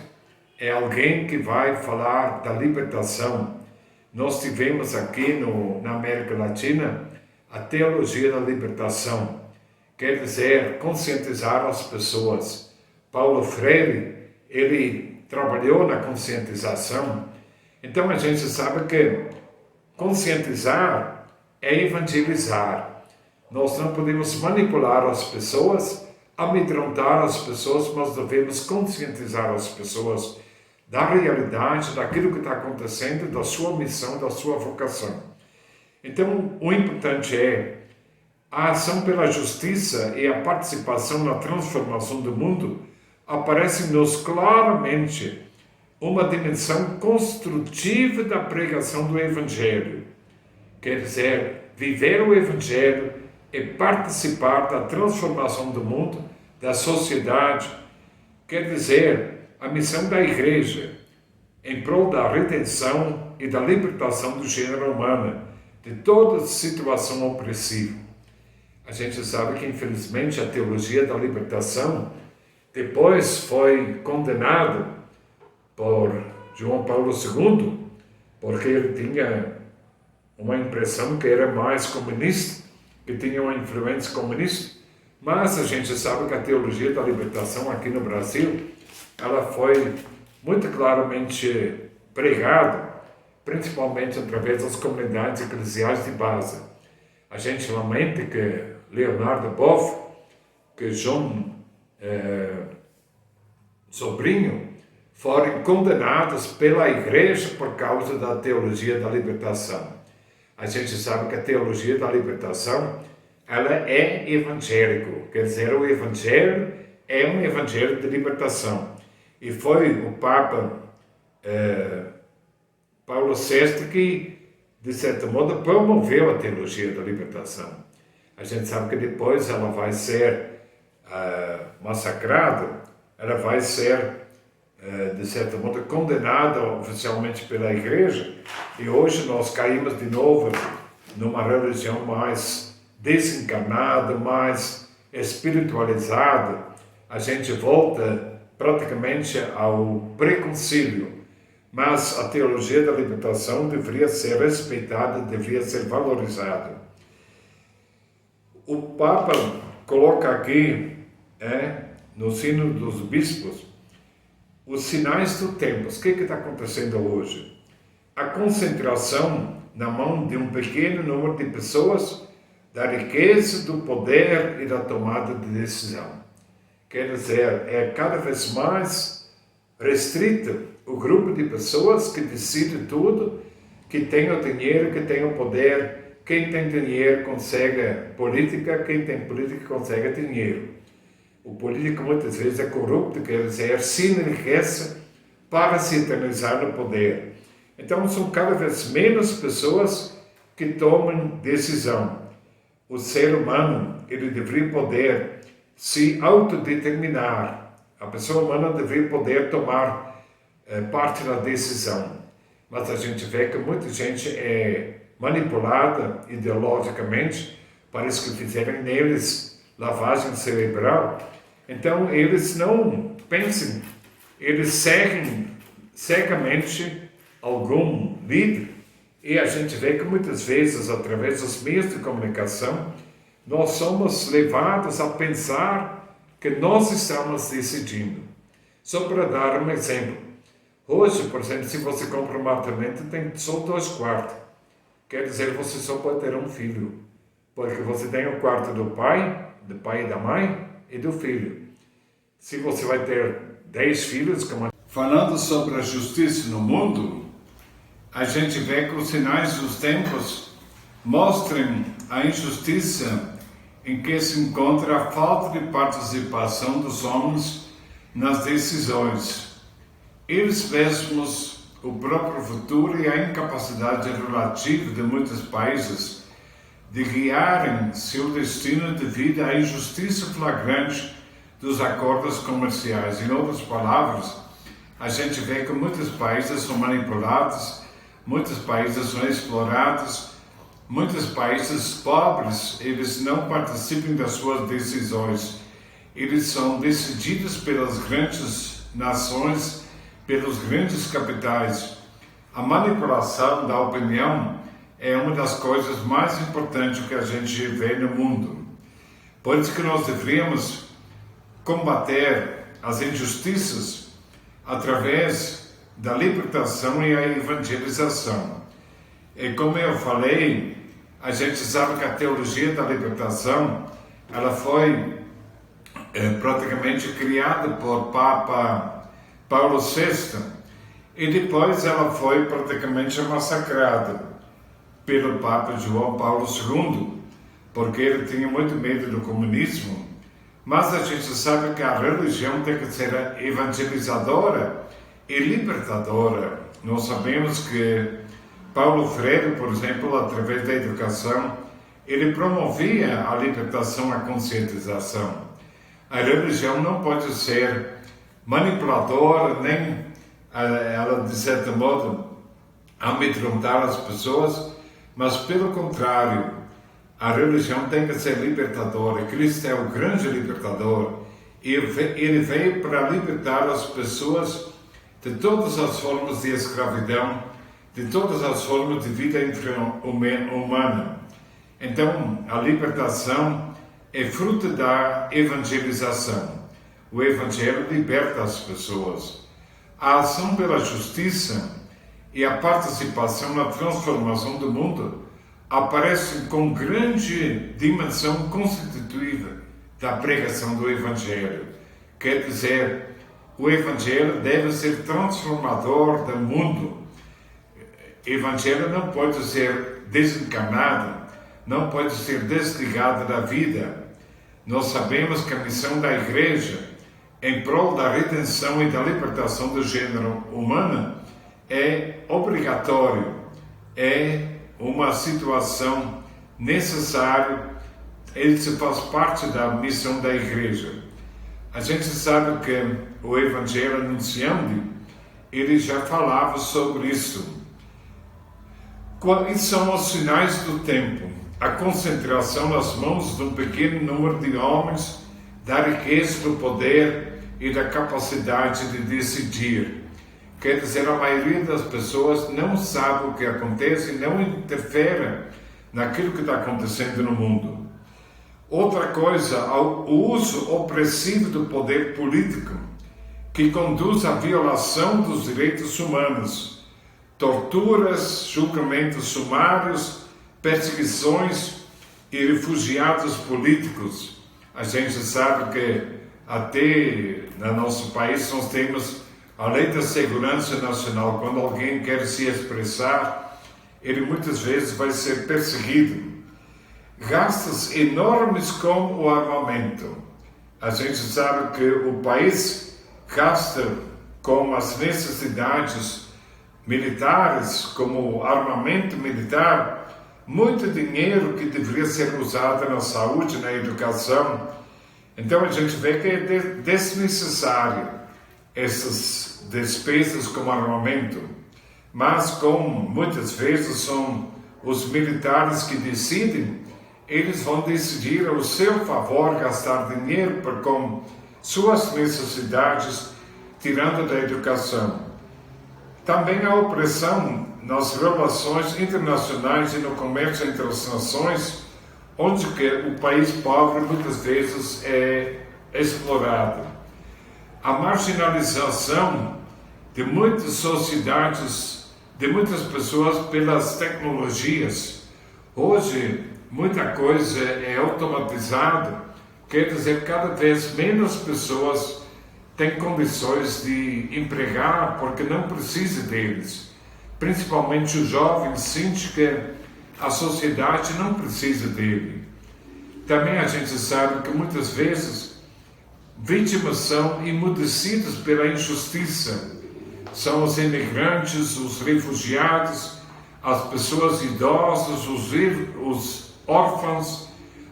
é alguém que vai falar da libertação. Nós tivemos aqui na América Latina a teologia da libertação. Quer dizer, conscientizar as pessoas. Paulo Freire, ele trabalhou na conscientização. Então, a gente sabe que conscientizar é evangelizar. Nós não podemos manipular as pessoas, amedrontar as pessoas, mas devemos conscientizar as pessoas da realidade, daquilo que está acontecendo, da sua missão, da sua vocação. Então, o importante é a ação pela justiça e a participação na transformação do mundo aparece-nos claramente uma dimensão construtiva da pregação do Evangelho. Quer dizer, viver o Evangelho e participar da transformação do mundo, da sociedade. Quer dizer, a missão da Igreja em prol da redenção e da libertação do gênero humano, de toda situação opressiva. A gente sabe que, infelizmente, a teologia da libertação depois foi condenada por João Paulo II, porque ele tinha uma impressão que era mais comunista, que tinha uma influência comunista, mas a gente sabe que a teologia da libertação aqui no Brasil, ela foi muito claramente pregada, principalmente através das comunidades eclesiais de base. A gente lamenta que Leonardo Boff, que João Sobrinho, foram condenados pela Igreja por causa da teologia da libertação. A gente sabe que a teologia da libertação, ela é evangélico, quer dizer, o Evangelho é um Evangelho de libertação. E foi o Papa Paulo VI que, de certo modo, promoveu a teologia da libertação. A gente sabe que depois ela vai ser massacrada, ela vai ser, de certo modo, condenada oficialmente pela Igreja, e hoje nós caímos de novo numa religião mais desencarnada, mais espiritualizada. A gente volta praticamente ao preconcílio, mas a teologia da libertação deveria ser respeitada, deveria ser valorizada. O Papa coloca aqui, no Sínodo dos Bispos, os sinais do tempo. O que está acontecendo hoje? A concentração na mão de um pequeno número de pessoas da riqueza, do poder e da tomada de decisão. Quer dizer, é cada vez mais restrito o grupo de pessoas que decide tudo, que tem o dinheiro, que tem o poder. Quem tem dinheiro consegue política, quem tem política consegue dinheiro. O político muitas vezes é corrupto, quer dizer, se enriquece para se eternizar no poder. Então são cada vez menos pessoas que tomam decisão. O ser humano, ele deveria poder se autodeterminar. A pessoa humana deveria poder tomar parte da decisão. Mas a gente vê que muita gente é manipulada ideologicamente, parece que fizeram neles lavagem cerebral, Então, eles não pensam, eles seguem cegamente algum líder. E a gente vê que muitas vezes, através dos meios de comunicação, nós somos levados a pensar que nós estamos decidindo. Só para dar um exemplo. Hoje, por exemplo, se você compra um apartamento, tem só 2 quartos. Quer dizer, você só pode ter um filho. Porque você tem o quarto do pai e da mãe e do filho. Se você vai ter 10 filhos... Falando sobre a justiça no mundo, a gente vê que os sinais dos tempos mostram a injustiça em que se encontra a falta de participação dos homens nas decisões. Eles mesmos, o próprio futuro e a incapacidade relativa de muitos países de guiarem seu destino devido à injustiça flagrante dos acordos comerciais. Em outras palavras, a gente vê que muitos países são manipulados, muitos países são explorados, muitos países pobres, eles não participam das suas decisões. Eles são decididos pelas grandes nações, pelos grandes capitais. A manipulação da opinião é uma das coisas mais importantes que a gente vê no mundo. Por isso que nós deveríamos combater as injustiças através da libertação e a evangelização. E como eu falei, a gente sabe que a teologia da libertação, ela foi praticamente criada por Papa Paulo VI, e depois ela foi praticamente massacrada pelo Papa João Paulo II, porque ele tinha muito medo do comunismo. Mas a gente sabe que a religião tem que ser evangelizadora e libertadora. Nós sabemos que Paulo Freire, por exemplo, através da educação, ele promovia a libertação, a conscientização. A religião não pode ser manipuladora, nem ela, de certo modo, amedrontar as pessoas, mas, pelo contrário, a religião tem que ser libertadora. Cristo é o grande libertador. Ele veio para libertar as pessoas de todas as formas de escravidão, de todas as formas de vida humana. Então, a libertação é fruto da evangelização. O Evangelho liberta as pessoas. A ação pela justiça e a participação na transformação do mundo aparecem com grande dimensão constitutiva da pregação do Evangelho. Quer dizer, o Evangelho deve ser transformador do mundo. O Evangelho não pode ser desencarnado, não pode ser desligado da vida. Nós sabemos que a missão da Igreja, em prol da redenção e da libertação do gênero humano, é obrigatório, é uma situação necessária, isso faz parte da missão da Igreja. A gente sabe que o Evangelho anunciante, ele já falava sobre isso. Quais são os sinais do tempo? A concentração nas mãos de um pequeno número de homens da riqueza, do poder e da capacidade de decidir. Quer dizer, a maioria das pessoas não sabe o que acontece e não interfere naquilo que está acontecendo no mundo. Outra coisa, o uso opressivo do poder político, que conduz à violação dos direitos humanos, torturas, julgamentos sumários, perseguições e refugiados políticos. A gente sabe que até no nosso país nós temos a Lei da Segurança Nacional. Quando alguém quer se expressar, ele muitas vezes vai ser perseguido. Gastos enormes com o armamento. A gente sabe que o país gasta com as necessidades militares, como armamento militar, muito dinheiro que deveria ser usado na saúde, na educação. Então a gente vê que é desnecessário essas despesas com armamento, mas como muitas vezes são os militares que decidem, eles vão decidir ao seu favor gastar dinheiro com suas necessidades, tirando da educação. Também a opressão nas relações internacionais e no comércio entre as nações, onde o país pobre muitas vezes é explorado. A marginalização de muitas sociedades, de muitas pessoas pelas tecnologias. Hoje, muita coisa é automatizada, quer dizer, cada vez menos pessoas têm condições de empregar porque não precisa deles. Principalmente o jovem sente que a sociedade não precisa dele. Também a gente sabe que muitas vezes vítimas são emudecidas pela injustiça. São os imigrantes, os refugiados, as pessoas idosas, os órfãos,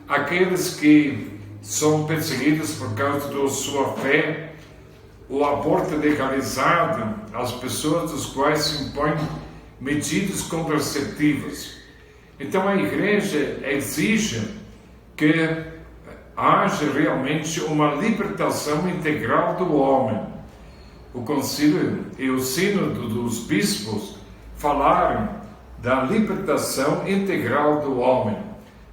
aqueles que são perseguidos por causa da sua fé, o aborto legalizado, as pessoas dos quais se impõem medidas contraceptivas. Então a Igreja exige que haja realmente uma libertação integral do homem. O Concílio e o Sínodo dos Bispos falaram da libertação integral do homem,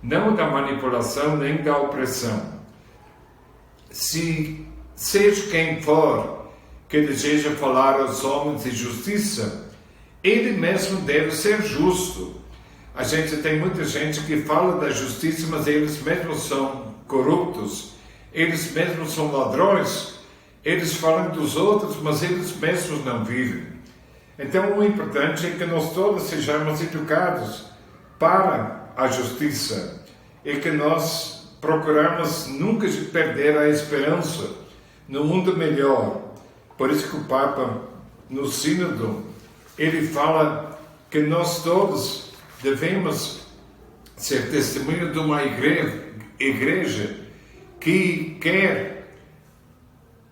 não da manipulação nem da opressão. Se seja quem for que deseja falar aos homens de justiça, ele mesmo deve ser justo. A gente tem muita gente que fala da justiça, mas eles mesmos são corruptos, eles mesmos são ladrões, eles falam dos outros, mas eles mesmos não vivem. Então o importante é que nós todos sejamos educados para a justiça e que nós procuramos nunca perder a esperança no mundo melhor. Por isso que o Papa, no Sínodo, ele fala que nós todos devemos ser testemunho de uma igreja que quer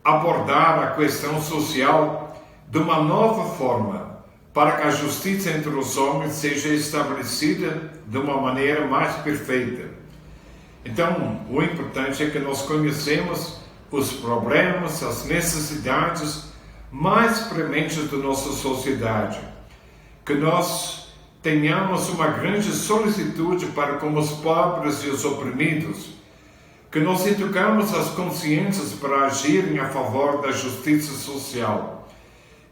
abordar a questão social de uma nova forma, para que a justiça entre os homens seja estabelecida de uma maneira mais perfeita. Então, o importante é que nós conhecemos os problemas, as necessidades mais prementes da nossa sociedade, que nós tenhamos uma grande solicitude para com os pobres e os oprimidos, que nós educamos as consciências para agirem a favor da justiça social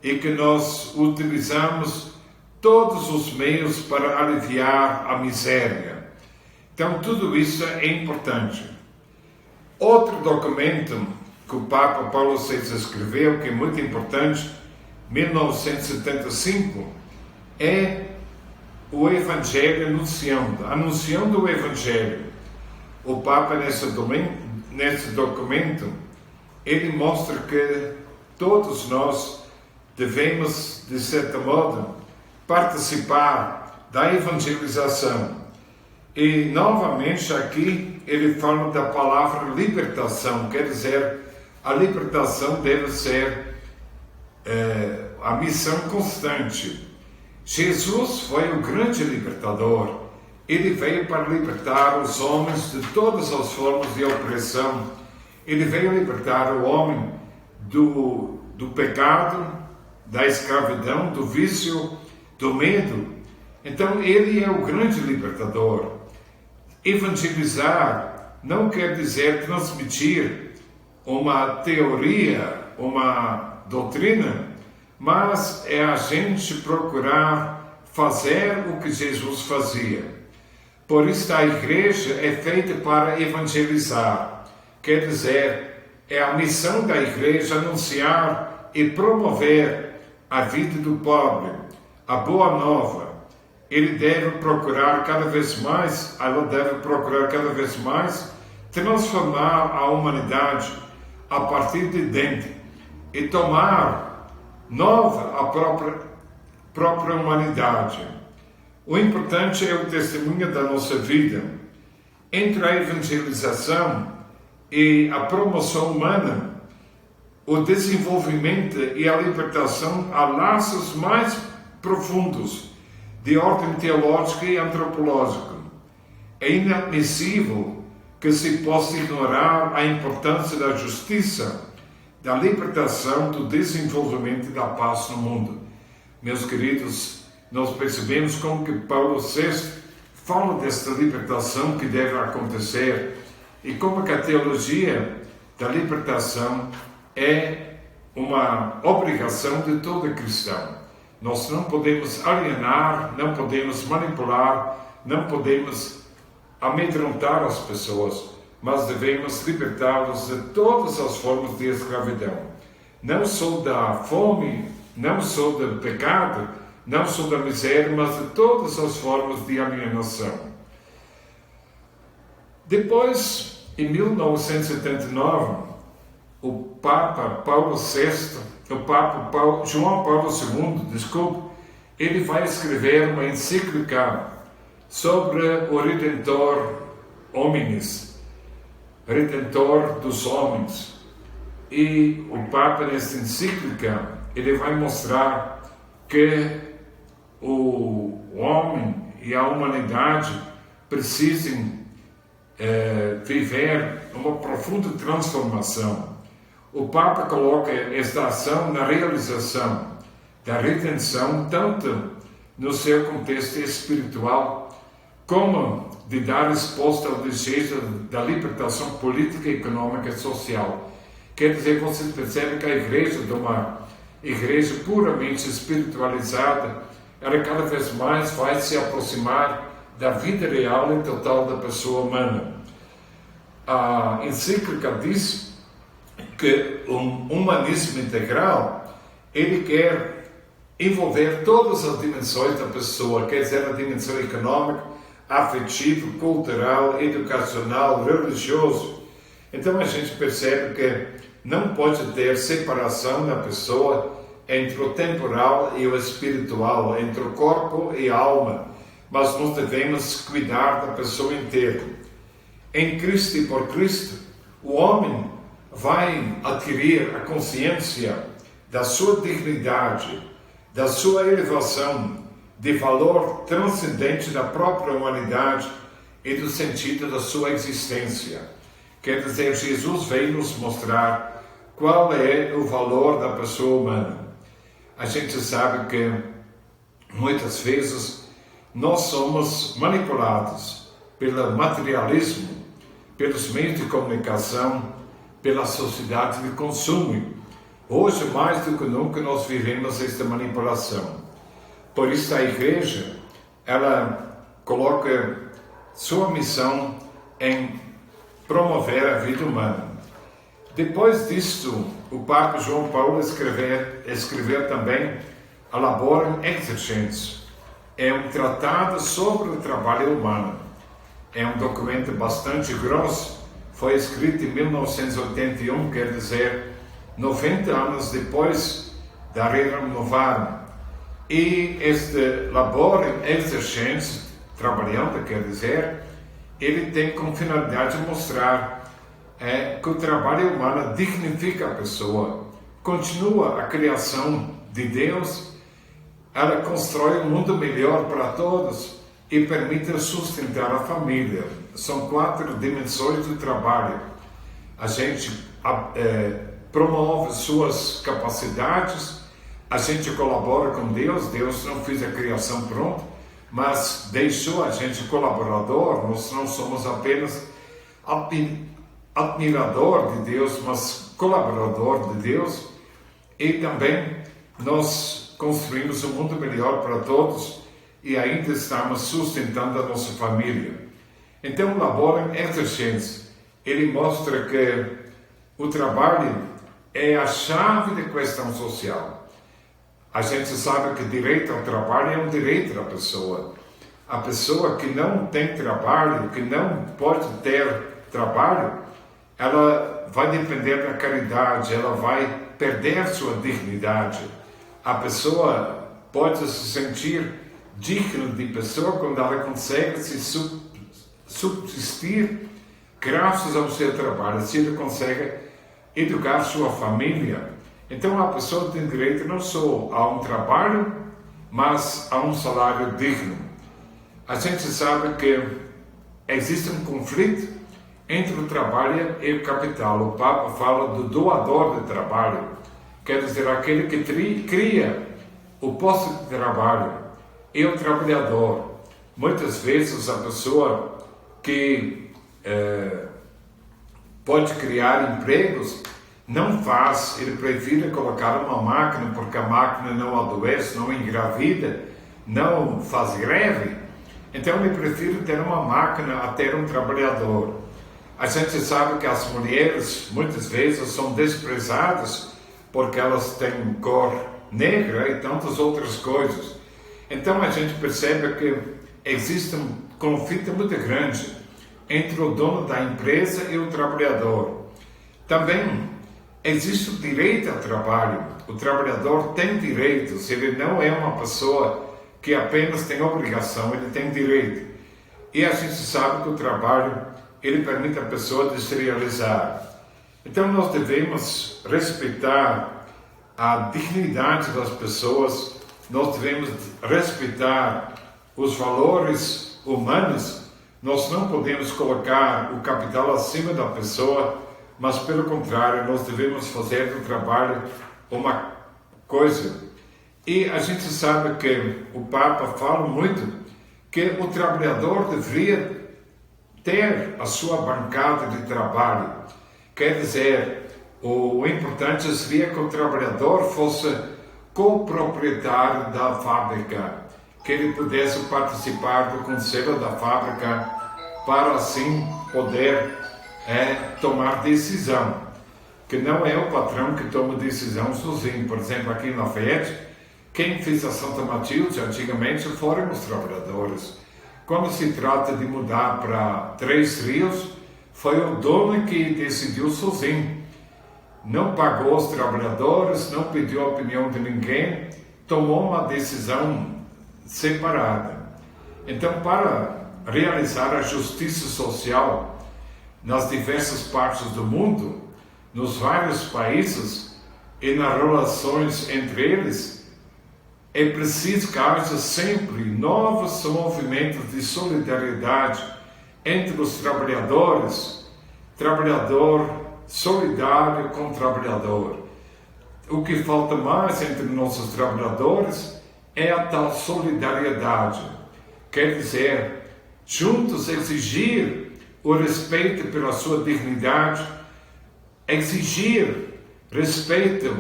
e que nós utilizamos todos os meios para aliviar a miséria. Então, tudo isso é importante. Outro documento que o Papa Paulo VI escreveu, que é muito importante, 1975, é o Evangelho anunciando o Evangelho. O Papa, nesse documento, ele mostra que todos nós devemos, de certo modo, participar da evangelização. E, novamente, aqui, ele fala da palavra libertação, quer dizer, a libertação deve ser a missão constante. Jesus foi o grande libertador. Ele veio para libertar os homens de todas as formas de opressão. Ele veio libertar o homem do pecado, da escravidão, do vício, do medo. Então, ele é o grande libertador. Evangelizar não quer dizer transmitir uma teoria, uma doutrina, mas é a gente procurar fazer o que Jesus fazia. Por isso a igreja é feita para evangelizar. Quer dizer, é a missão da igreja anunciar e promover a vida do pobre, a boa nova. Ela deve procurar cada vez mais transformar a humanidade a partir de dentro e tomar nova a própria humanidade. O importante é o testemunho da nossa vida. Entre a evangelização e a promoção humana, o desenvolvimento e a libertação há laços mais profundos de ordem teológica e antropológica. É inadmissível que se possa ignorar a importância da justiça, da libertação, do desenvolvimento e da paz no mundo. Meus queridos, nós percebemos como que Paulo VI fala desta libertação que deve acontecer e como que a teologia da libertação é uma obrigação de todo cristão. Nós não podemos alienar, não podemos manipular, não podemos amedrontar as pessoas, mas devemos libertá-los de todas as formas de escravidão. Não só da fome, não só do pecado, não só da miséria, mas de todas as formas de alienação. Depois, em 1979, o Papa João Paulo II, ele vai escrever uma encíclica sobre o Redentor Hominis, Redentor dos homens. E o Papa, nessa encíclica, ele vai mostrar que o homem e a humanidade precisam viver uma profunda transformação. O Papa coloca esta ação na realização da redenção, tanto no seu contexto espiritual, como de dar resposta ao desejo da libertação política, econômica e social. Quer dizer, você percebe que a igreja, de uma igreja puramente espiritualizada, ela cada vez mais vai se aproximar da vida real e total da pessoa humana. A encíclica diz que o humanismo integral, ele quer envolver todas as dimensões da pessoa, quer dizer, a dimensão econômica, afetiva, cultural, educacional, religioso. Então a gente percebe que não pode ter separação na pessoa entre o temporal e o espiritual, entre o corpo e a alma, mas nós devemos cuidar da pessoa inteira. Em Cristo e por Cristo, o homem vai adquirir a consciência da sua dignidade, da sua elevação, de valor transcendente da própria humanidade e do sentido da sua existência. Quer dizer, Jesus veio nos mostrar qual é o valor da pessoa humana. A gente sabe que muitas vezes nós somos manipulados pelo materialismo, pelos meios de comunicação, pela sociedade de consumo. Hoje, mais do que nunca, nós vivemos esta manipulação. Por isso, a igreja, ela coloca sua missão em promover a vida humana. Depois disto, o Papa João Paulo escreveu também a Laborem Exercens. É um tratado sobre o trabalho humano. É um documento bastante grosso, foi escrito em 1981, quer dizer, 90 anos depois da Rerum Novarum. E este Laborem Exercens, trabalhando, quer dizer, ele tem como finalidade mostrar que o trabalho humano dignifica a pessoa, continua a criação de Deus, ela constrói um mundo melhor para todos e permite sustentar a família. São 4 dimensões do trabalho. A gente promove suas capacidades, a gente colabora com Deus. Deus não fez a criação pronta, mas deixou a gente colaborador. Nós não somos apenas admirador de Deus, mas colaborador de Deus. E também nós construímos um mundo melhor para todos e ainda estamos sustentando a nossa família. Então, o Laborem Exercens, ele mostra que o trabalho é a chave da questão social. A gente sabe que direito ao trabalho é um direito da pessoa. A pessoa que não tem trabalho, que não pode ter trabalho, ela vai depender da caridade, ela vai perder sua dignidade. A pessoa pode se sentir digna de pessoa quando ela consegue se subsistir graças ao seu trabalho, se ele consegue educar sua família. Então a pessoa tem direito não só a um trabalho, mas a um salário digno. A gente sabe que existe um conflito entre o trabalho e o capital. O Papa fala do doador de trabalho, quer dizer, aquele que cria o posto de trabalho, e o trabalhador. Muitas vezes a pessoa que pode criar empregos não faz, ele prefere colocar uma máquina, porque a máquina não adoece, não engravida, não faz greve. Então ele prefere ter uma máquina a ter um trabalhador. A gente sabe que as mulheres muitas vezes são desprezadas porque elas têm cor negra e tantas outras coisas. Então a gente percebe que existe um conflito muito grande entre o dono da empresa e o trabalhador. Também existe o direito ao trabalho. O trabalhador tem direitos, ele não é uma pessoa que apenas tem obrigação, ele tem direito. E a gente sabe que o trabalho, ele permite a pessoa de se realizar. Então nós devemos respeitar a dignidade das pessoas, nós devemos respeitar os valores humanos, nós não podemos colocar o capital acima da pessoa, mas pelo contrário, nós devemos fazer do trabalho uma coisa. E a gente sabe que o Papa fala muito que o trabalhador deveria ter a sua bancada de trabalho. Quer dizer, o importante seria que o trabalhador fosse coproprietário da fábrica, que ele pudesse participar do conselho da fábrica para assim poder tomar decisão, que não é o patrão que toma decisão sozinho. Por exemplo, aqui na Fiat, quem fez a Santa Matilde antigamente foram os trabalhadores. Quando se trata de mudar para Três Rios, foi o dono que decidiu sozinho. Não pagou os trabalhadores, não pediu a opinião de ninguém, tomou uma decisão separada. Então, para realizar a justiça social nas diversas partes do mundo, nos vários países e nas relações entre eles, é preciso que haja sempre novos movimentos de solidariedade entre os trabalhadores, trabalhador solidário com trabalhador. O que falta mais entre nossos trabalhadores é a tal solidariedade. Quer dizer, juntos exigir o respeito pela sua dignidade, exigir respeito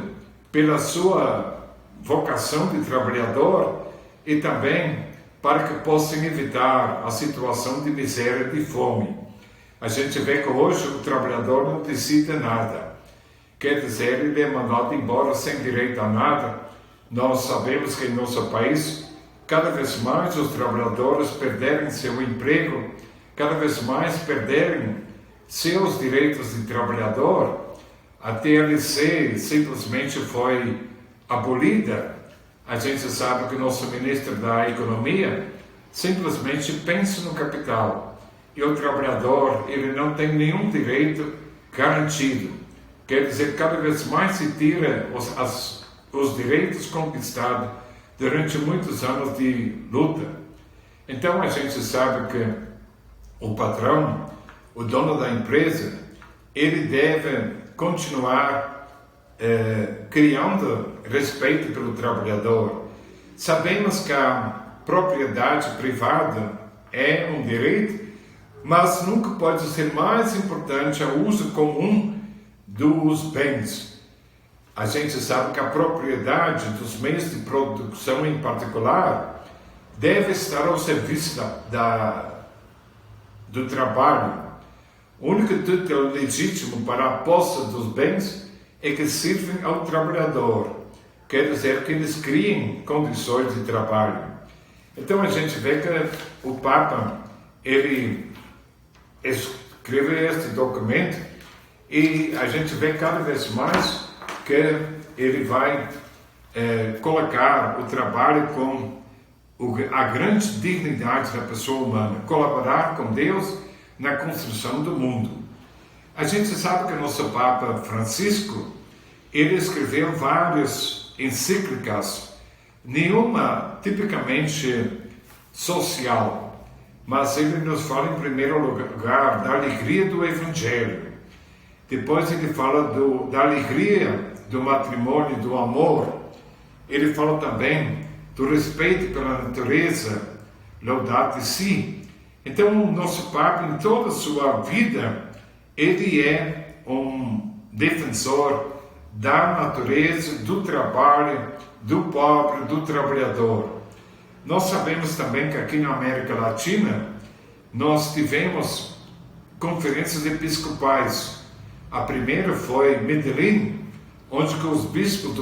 pela sua vocação de trabalhador e também para que possam evitar a situação de miséria e de fome. A gente vê que hoje o trabalhador não decide nada. Quer dizer, ele é mandado embora sem direito a nada. Nós sabemos que em nosso país, cada vez mais os trabalhadores perderem seu emprego, cada vez mais perderem seus direitos de trabalhador. A TLC simplesmente foi abolida. A gente sabe que o nosso ministro da Economia simplesmente pensa no capital e o trabalhador, ele não tem nenhum direito garantido. Quer dizer, cada vez mais se tira os direitos conquistados durante muitos anos de luta. Então a gente sabe que o patrão, o dono da empresa, ele deve continuar criando respeito pelo trabalhador. Sabemos que a propriedade privada é um direito, mas nunca pode ser mais importante o uso comum dos bens. A gente sabe que a propriedade dos meios de produção em particular deve estar ao serviço do trabalho. O único título legítimo para a posse dos bens é que sirvem ao trabalhador, quer dizer que eles criem condições de trabalho. Então a gente vê que o Papa, ele escreveu este documento e a gente vê cada vez mais que ele vai colocar o trabalho como a grande dignidade da pessoa humana, colaborar com Deus na construção do mundo. A gente sabe que nosso Papa Francisco, ele escreveu várias encíclicas, nenhuma tipicamente social. mas ele nos fala em primeiro lugar da alegria do Evangelho. Depois ele fala da alegria do matrimônio, do amor. Ele fala também do respeito pela natureza, Laudato Si. Então, o nosso Papa, em toda a sua vida, ele é um defensor da natureza, do trabalho, do pobre, do trabalhador. Nós sabemos também que aqui na América Latina, nós tivemos conferências episcopais. A primeira foi em Medellín, onde os bispos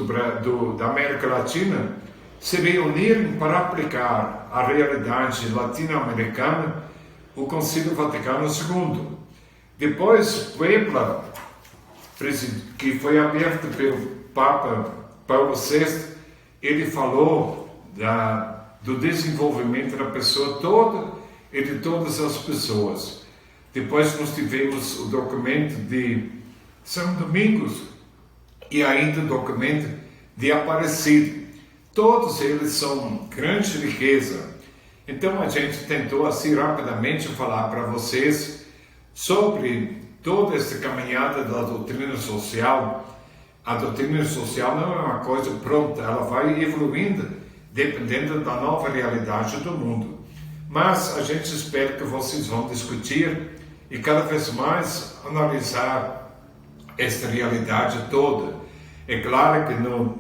da América Latina se reuniram para aplicar a realidade latino-americana o Concílio Vaticano II. Depois, Puebla, que foi aberto pelo Papa Paulo VI, ele falou do desenvolvimento da pessoa toda e de todas as pessoas. Depois nós tivemos o documento de São Domingos e ainda o documento de Aparecida. Todos eles são grande riqueza. Então a gente tentou assim rapidamente falar para vocês sobre toda essa caminhada da doutrina social. A doutrina social não é uma coisa pronta, ela vai evoluindo dependendo da nova realidade do mundo. Mas a gente espera que vocês vão discutir e cada vez mais analisar esta realidade toda. É claro que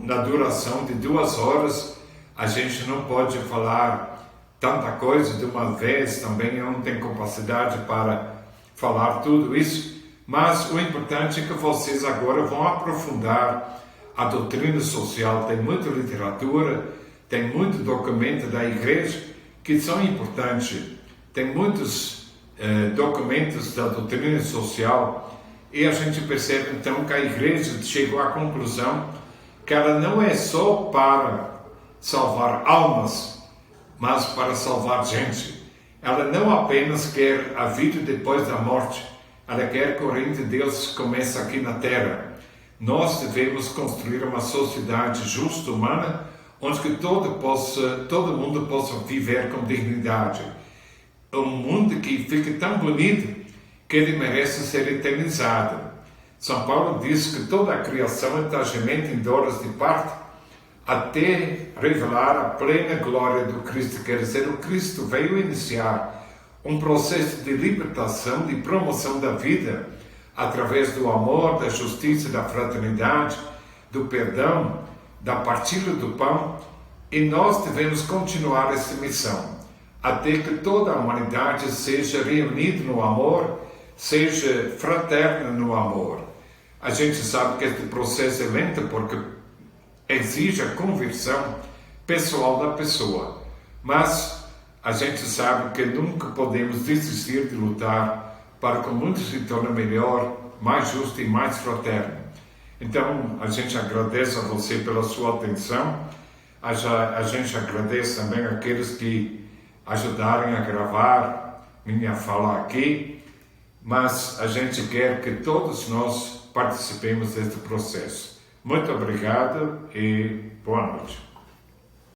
na duração de 2 horas a gente não pode falar tanta coisa de uma vez, também eu não tenho capacidade para falar tudo isso, mas o importante é que vocês agora vão aprofundar a doutrina social. Tem muita literatura, tem muito documento da igreja que são importantes, tem muitos documentos da doutrina social, e a gente percebe então que a igreja chegou à conclusão que ela não é só para salvar almas, mas para salvar gente. Ela não apenas quer a vida depois da morte, ela quer que o reino de Deus comece aqui na terra. Nós devemos construir uma sociedade justa, humana, onde que todo mundo possa viver com dignidade. Um mundo que fique tão bonito que ele merece ser eternizado. São Paulo diz que toda a criação está gemendo em dores de parto, até revelar a plena glória do Cristo. Quer dizer, o Cristo veio iniciar um processo de libertação, de promoção da vida, através do amor, da justiça, da fraternidade, do perdão, da partilha do pão, e nós devemos continuar essa missão, até que toda a humanidade seja reunida no amor, seja fraterna no amor. A gente sabe que este processo é lento porque exige a conversão pessoal da pessoa, mas a gente sabe que nunca podemos desistir de lutar para que o mundo se torne melhor, mais justo e mais fraterno. Então, a gente agradece a você pela sua atenção, a gente agradece também àqueles que ajudaram a gravar minha fala aqui, mas a gente quer que todos nós participemos deste processo. Muito obrigado e boa noite.